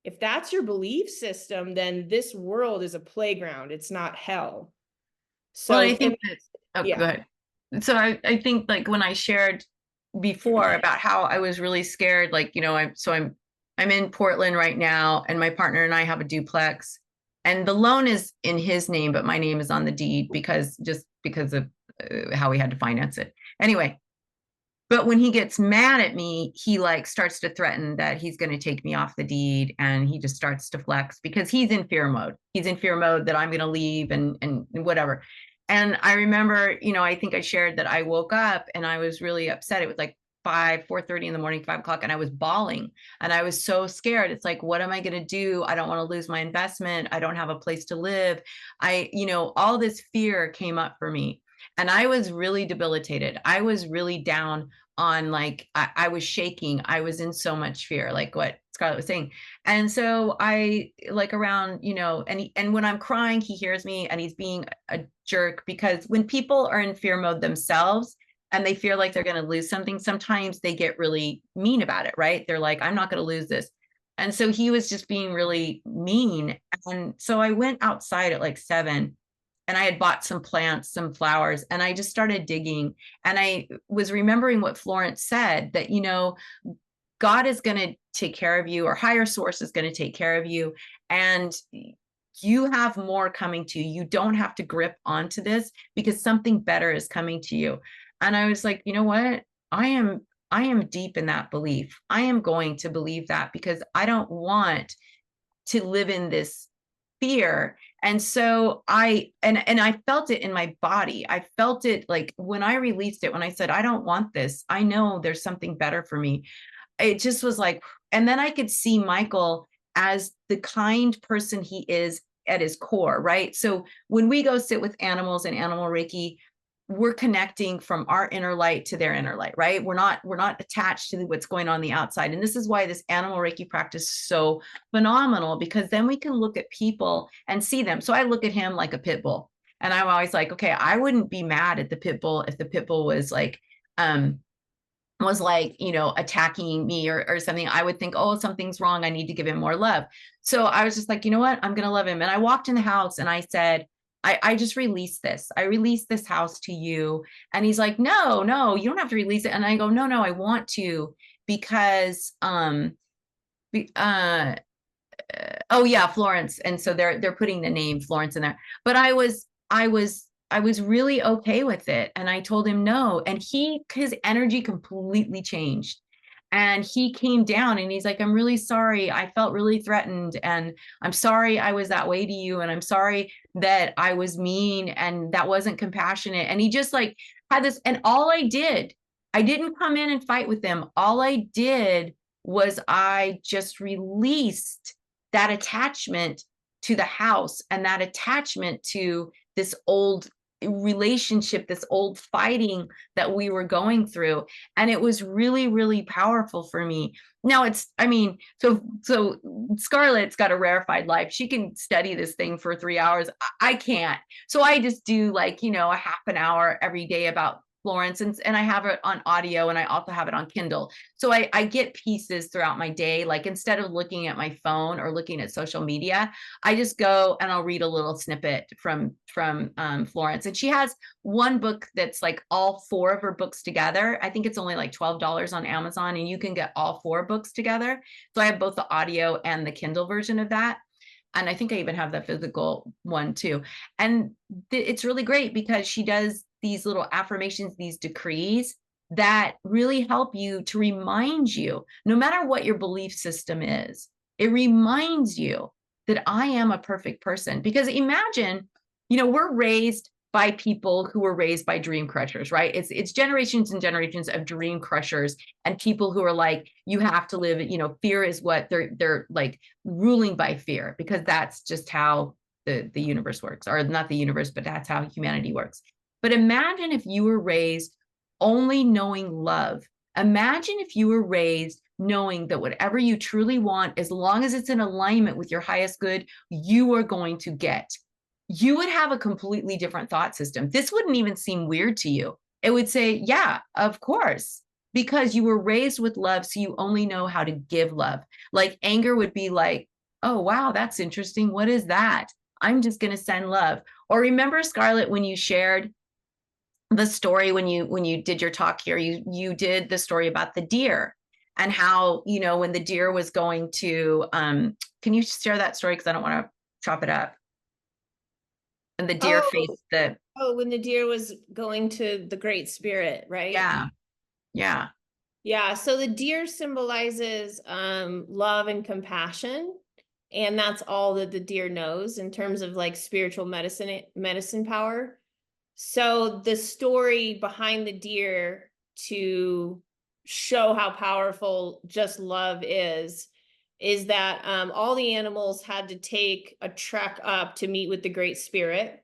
If that's your belief system, then this world is a playground. It's not hell. So Well, I think that, oh, yeah. go ahead. So I think like when I shared before about how I was really scared, like, you know, I'm in Portland right now, and my partner and I have a duplex, and the loan is in his name, but my name is on the deed because of how we had to finance it. Anyway, but when he gets mad at me, he like starts to threaten that he's going to take me off the deed, and he just starts to flex because he's in fear mode. He's in fear mode that I'm going to leave and whatever. And I remember, you know, I think I shared that I woke up and I was really upset. It was like 4:30 in the morning, 5 o'clock, and I was bawling and I was so scared. It's like, what am I going to do? I don't want to lose my investment. I don't have a place to live. You know, all this fear came up for me. And I was really debilitated. I was really down on, like, I was shaking. I was in so much fear, like what Scarlett was saying. And so I, like, around, you know, and when I'm crying, he hears me and he's being a jerk, because when people are in fear mode themselves and they feel like they're going to lose something, sometimes they get really mean about it, right? They're like, I'm not going to lose this. And so he was just being really mean. And so I went outside at like 7, and I had bought some plants, some flowers, and I just started digging. And I was remembering what Florence said, that, you know, God is going to take care of you, or higher source is going to take care of you. And you have more coming to you. You don't have to grip onto this because something better is coming to you. And I was like, you know what? I am deep in that belief. I am going to believe that because I don't want to live in this fear. And so I felt it in my body. I felt it, like, when I released it, when I said, I don't want this, I know there's something better for me. It just was like, and then I could see Michael as the kind person he is at his core, right? So when we go sit with animals and animal Reiki, we're connecting from our inner light to their inner light, right? We're not attached to what's going on the outside. And this is why this animal Reiki practice is so phenomenal, because then we can look at people and see them. So I look at him like a pit bull, and I'm always like, okay, I wouldn't be mad at the pit bull if the pit bull was like, you know, attacking me or something. I would think, oh, something's wrong. I need to give him more love. So I was just like, you know what? I'm going to love him. And I walked in the house and I said, I just released this. I released this house to you. And he's like, no, you don't have to release it. And I go, no, I want to, because, oh yeah, Florence. And so they're putting the name Florence in there, but I was really okay with it. And I told him no. And his energy completely changed. And he came down and he's like, I'm really sorry. I felt really threatened. And I'm sorry I was that way to you. And I'm sorry that I was mean and that wasn't compassionate. And he just like had this. And all I didn't come in and fight with them. All I did was I just released that attachment to the house and that attachment to this old relationship, this old fighting that we were going through. And it was really, really powerful for me. Now so Scarlett's got a rarefied life. She can study this thing for 3 hours. I can't. So I just do, like, you know, a half an hour every day about Florence, and I have it on audio, and I also have it on Kindle. So I get pieces throughout my day. Like, instead of looking at my phone or looking at social media, I just go and I'll read a little snippet from Florence. And she has one book that's like all 4 of her books together. I think it's only like $12 on Amazon, and you can get all 4 books together. So I have both the audio and the Kindle version of that. And I think I even have the physical one too. And it's really great because she does these little affirmations, these decrees that really help you, to remind you, no matter what your belief system is, it reminds you that I am a perfect person. Because imagine, we're raised by people who were raised by dream crushers, right? It's generations and generations of dream crushers and people who are like, you have to live, fear is what they're like, ruling by fear, because that's just how the universe works, or not the universe, but that's how humanity works. But imagine if you were raised only knowing love. Imagine if you were raised knowing that whatever you truly want, as long as it's in alignment with your highest good, you are going to get. You would have a completely different thought system. This wouldn't even seem weird to you. It would say, yeah, of course, because you were raised with love, so you only know how to give love. Like anger would be like, oh, wow, that's interesting. What is that? I'm just going to send love. Or remember, Scarlet, when you shared the story, when you did your talk here, you did the story about the deer and how, when the deer was going to, can you share that story? Because I don't want to chop it up. And the deer faced the. Oh, when the deer was going to the Great Spirit, right? Yeah. Yeah. Yeah. So the deer symbolizes love and compassion. And that's all that the deer knows in terms of like spiritual medicine power. So the story behind the deer to show how powerful just love is that all the animals had to take a trek up to meet with the Great Spirit.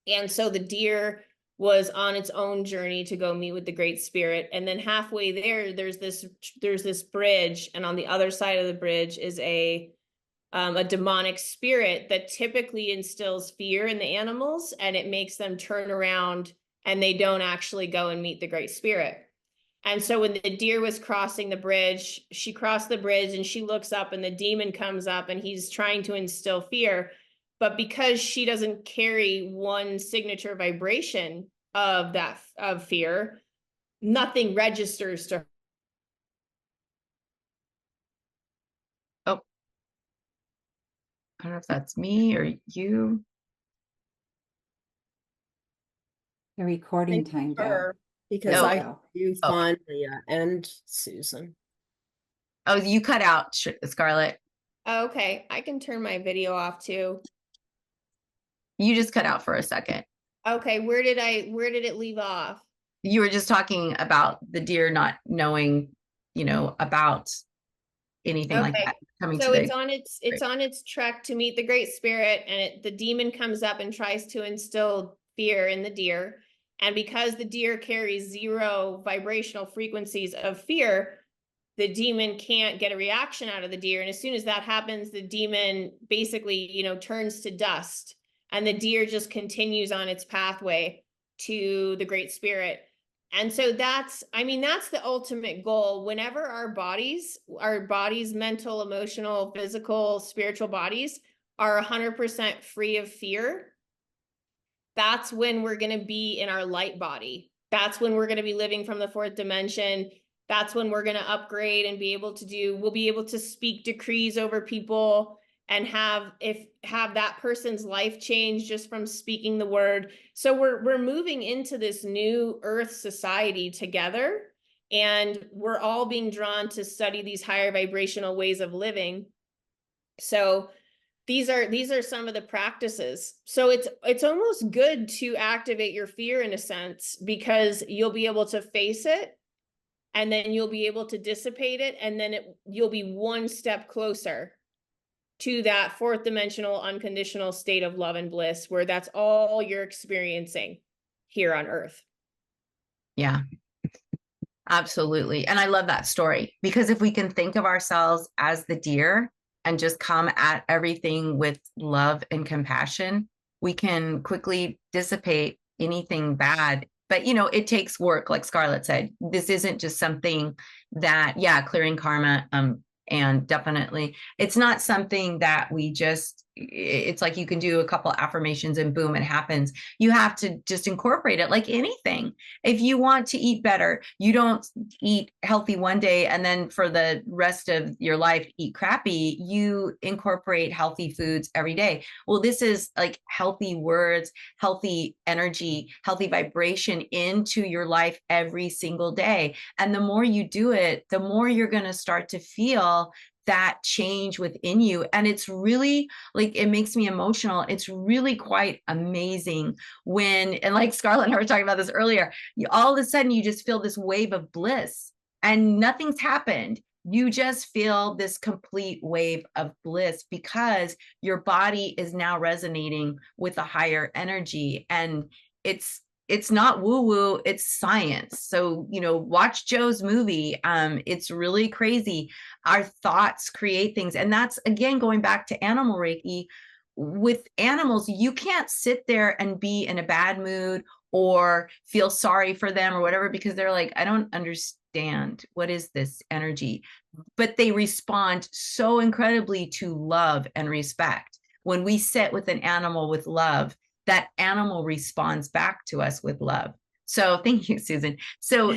And so the deer was on its own journey to go meet with the Great Spirit. And then halfway there, there's this bridge. And on the other side of the bridge is a demonic spirit that typically instills fear in the animals, and it makes them turn around and they don't actually go and meet the Great Spirit. And so when the deer was crossing the bridge, she crossed the bridge and she looks up and the demon comes up and he's trying to instill fear. But because she doesn't carry one signature vibration of fear, nothing registers to her. Oh, I don't know if that's me or you. The recording timed out. Because Oh. I you Oh. find Leah and Susan. Oh, you cut out, Scarlet. Okay, I can turn my video off too. You just cut out for a second. Okay, where did it leave off? You were just talking about the deer not knowing, about anything like that coming So to it's on its trek to meet the Great Spirit, and the demon comes up and tries to instill fear in the deer. And because the deer carries 0 vibrational frequencies of fear, the demon can't get a reaction out of the deer. And as soon as that happens, the demon basically, turns to dust, and the deer just continues on its pathway to the Great Spirit. And so that's the ultimate goal. Whenever our bodies, mental, emotional, physical, spiritual bodies are 100% free of fear, that's when we're going to be in our light body. That's when we're going to be living from the 4th dimension. That's when we're going to upgrade and we'll be able to speak decrees over people and have that person's life change just from speaking the word. So we're moving into this new earth society together, and we're all being drawn to study these higher vibrational ways of living. So these are some of the practices. So it's almost good to activate your fear in a sense, because you'll be able to face it, and then you'll be able to dissipate it, and then you'll be one step closer to that 4th dimensional unconditional state of love and bliss, where that's all you're experiencing here on Earth. Yeah, absolutely. And I love that story, because if we can think of ourselves as the deer and just come at everything with love and compassion, we can quickly dissipate anything bad. But, it takes work, like Scarlett said. This isn't just something that, clearing karma, and definitely, it's not something that it's like you can do a couple affirmations and boom, it happens. You have to just incorporate it like anything. If you want to eat better, you don't eat healthy one day and then for the rest of your life eat crappy. You incorporate healthy foods every day. Well, this is like healthy words, healthy energy, healthy vibration into your life every single day. And the more you do it, the more you're going to start to feel that change within you. And it's really like, it makes me emotional. It's really quite amazing when, and like Scarlett and I were talking about this earlier, all of a sudden you just feel this wave of bliss and nothing's happened. You just feel this complete wave of bliss because your body is now resonating with a higher energy. And it's not woo woo, it's science. So, watch Joe's movie. It's really crazy. Our thoughts create things. And that's, again, going back to animal Reiki. With animals, you can't sit there and be in a bad mood or feel sorry for them or whatever, because they're like, I don't understand. What is this energy? But they respond so incredibly to love and respect. When we sit with an animal with love, that animal responds back to us with love. So thank you, Susan. So,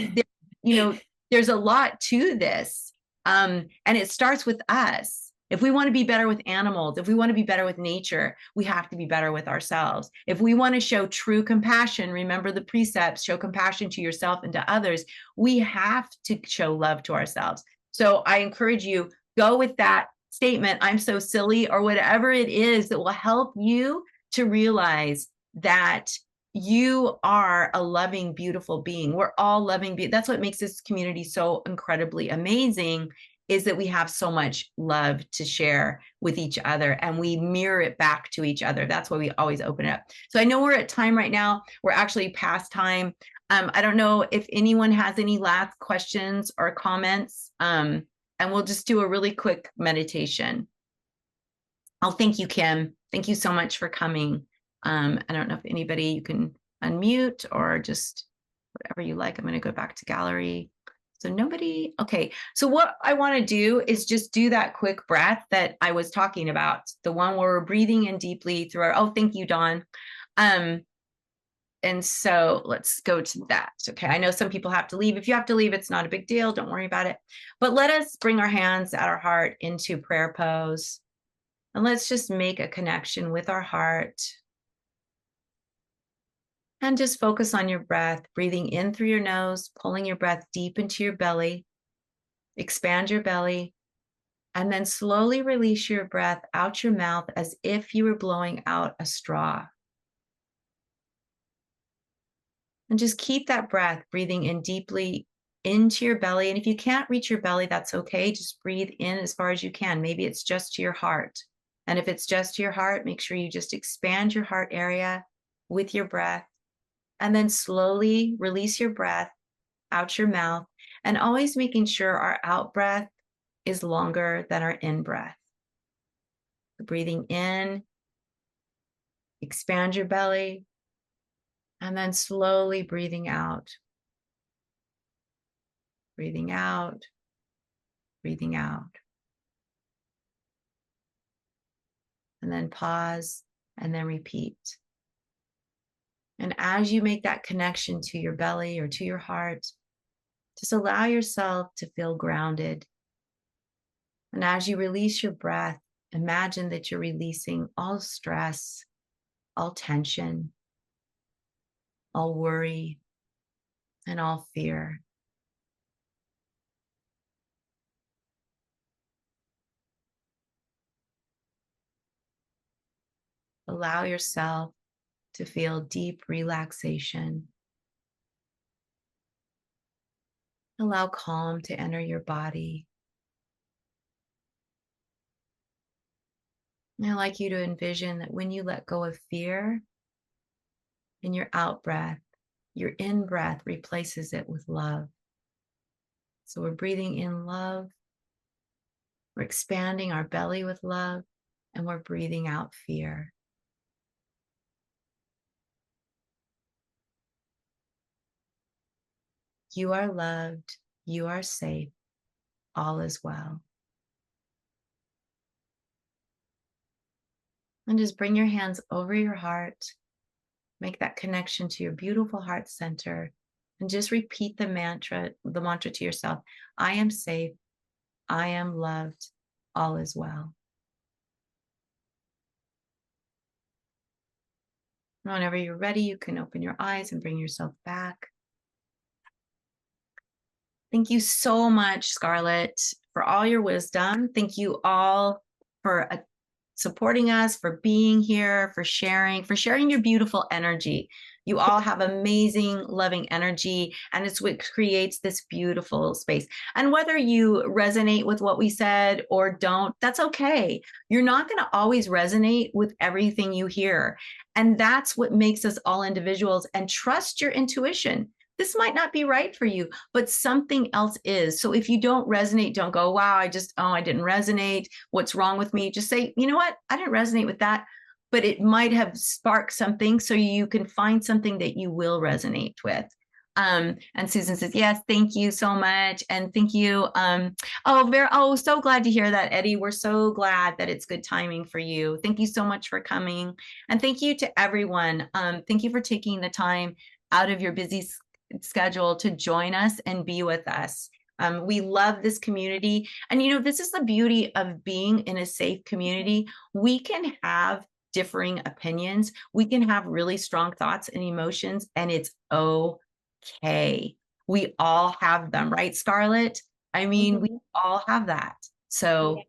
there's a lot to this. And it starts with us. If we want to be better with animals, if we want to be better with nature, we have to be better with ourselves. If we want to show true compassion, remember the precepts, show compassion to yourself and to others, we have to show love to ourselves. So I encourage you, go with that statement, I'm so silly, or whatever it is that will help you to realize that you are a loving, beautiful being. We're all loving. That's what makes this community so incredibly amazing, is that we have so much love to share with each other and we mirror it back to each other. That's why we always open it up. So I know we're at time right now. We're actually past time. I don't know if anyone has any last questions or comments, and we'll just do a really quick meditation. Oh, thank you, Kim. Thank you so much for coming. I don't know if anybody, you can unmute or just whatever you like. I'm going to go back to gallery. So nobody. Okay. So what I want to do is just do that quick breath that I was talking about, the one where we're breathing in deeply through our, oh, thank you, Dawn. And so let's go to that. Okay. I know some people have to leave. If you have to leave, it's not a big deal. Don't worry about it. But let us bring our hands at our heart into prayer pose. And let's just make a connection with our heart. And just focus on your breath, breathing in through your nose, pulling your breath deep into your belly. Expand your belly. And then slowly release your breath out your mouth as if you were blowing out a straw. And just keep that breath, breathing in deeply into your belly. And if you can't reach your belly, that's okay. Just breathe in as far as you can. Maybe it's just to your heart. And if it's just to your heart, make sure you just expand your heart area with your breath. And then slowly release your breath out your mouth. And always making sure our out breath is longer than our in breath. Breathing in, expand your belly. And then slowly breathing out. Breathing out, breathing out. And then pause and then repeat. And as you make that connection to your belly or to your heart, just allow yourself to feel grounded. And as you release your breath, imagine that you're releasing all stress, all tension, all worry, and all fear. Allow yourself to feel deep relaxation. Allow calm to enter your body. And I'd like you to envision that when you let go of fear, in your out breath, your in breath replaces it with love. So we're breathing in love, we're expanding our belly with love, and we're breathing out fear. You are loved, you are safe, all is well. And just bring your hands over your heart, make that connection to your beautiful heart center, and just repeat the mantra to yourself. I am safe, I am loved, all is well. Whenever you're ready, you can open your eyes and bring yourself back. Thank you so much, Scarlett, for all your wisdom. Thank you all for supporting us, for being here, for sharing your beautiful energy. You all have amazing, loving energy, and it's what creates this beautiful space. And whether you resonate with what we said or don't, that's okay. You're not going to always resonate with everything you hear. And that's what makes us all individuals. And trust your intuition. This might not be right for you, but something else is. So if you don't resonate, don't go, wow, I didn't resonate. What's wrong with me? Just say, you know what? I didn't resonate with that, but it might have sparked something, so you can find something that you will resonate with. And Susan says, yes, thank you so much. And thank you. So glad to hear that, Eddie. We're so glad that it's good timing for you. Thank you so much for coming. And thank you to everyone. Thank you for taking the time out of your busy schedule to join us and be with us. We love this community. And, this is the beauty of being in a safe community. We can have differing opinions. We can have really strong thoughts and emotions, and it's okay. We all have them, right, Scarlett? I mean, we all have that. So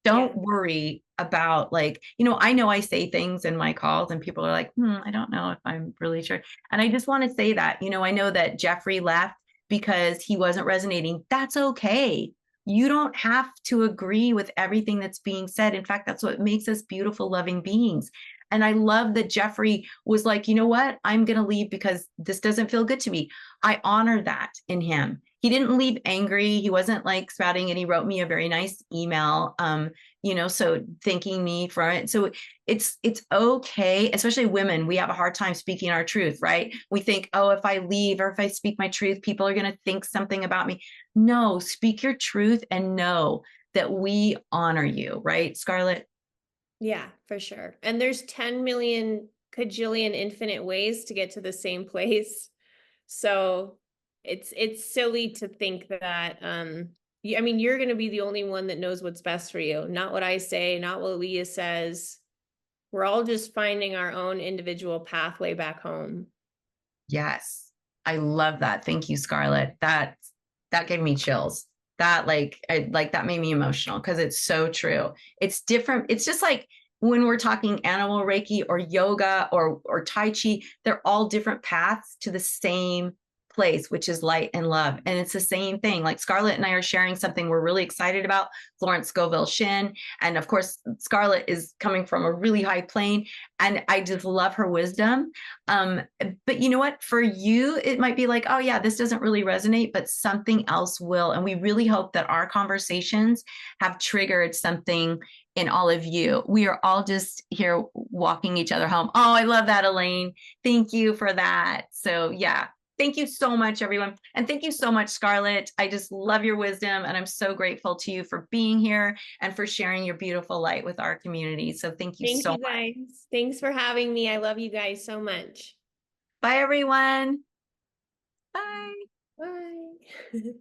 don't worry about I know I say things in my calls and people are like, I don't know if I'm really sure. And I just want to say that, I know that Jeffrey left because he wasn't resonating. That's okay. You don't have to agree with everything that's being said. In fact, that's what makes us beautiful, loving beings. And I love that Jeffrey was like, you know what? I'm going to leave because this doesn't feel good to me. I honor that in him. He didn't leave angry. He wasn't spouting, and he wrote me a very nice email, so thanking me for it. So it's okay, especially women. We have a hard time speaking our truth, right? We think, oh, if I leave or if I speak my truth, people are going to think something about me. No, speak your truth and know that we honor you, right, Scarlett? Yeah, for sure. And there's 10 million cajillion infinite ways to get to the same place. So it's silly to think that you're going to be the only one that knows what's best for you. Not what I say, not what Leah says. We're all just finding our own individual pathway back home. Yes. I love that. Thank you, Scarlett. That gave me chills. That that made me emotional because it's so true. It's different. It's just like when we're talking animal Reiki or yoga or Tai Chi, they're all different paths to the same place, which is light and love. And it's the same thing. Like Scarlett and I are sharing something we're really excited about, Florence Scoville Shin. And of course, Scarlett is coming from a really high plane. And I just love her wisdom. But you know what? For you, it might be like, oh yeah, this doesn't really resonate, but something else will. And we really hope that our conversations have triggered something in all of you. We are all just here walking each other home. Oh, I love that, Elaine. Thank you for that. So yeah. Thank you so much, everyone. And thank you so much, Scarlett. I just love your wisdom. And I'm so grateful to you for being here and for sharing your beautiful light with our community. So thank you so much. Thank you, guys. Thanks for having me. I love you guys so much. Bye, everyone. Bye. Bye.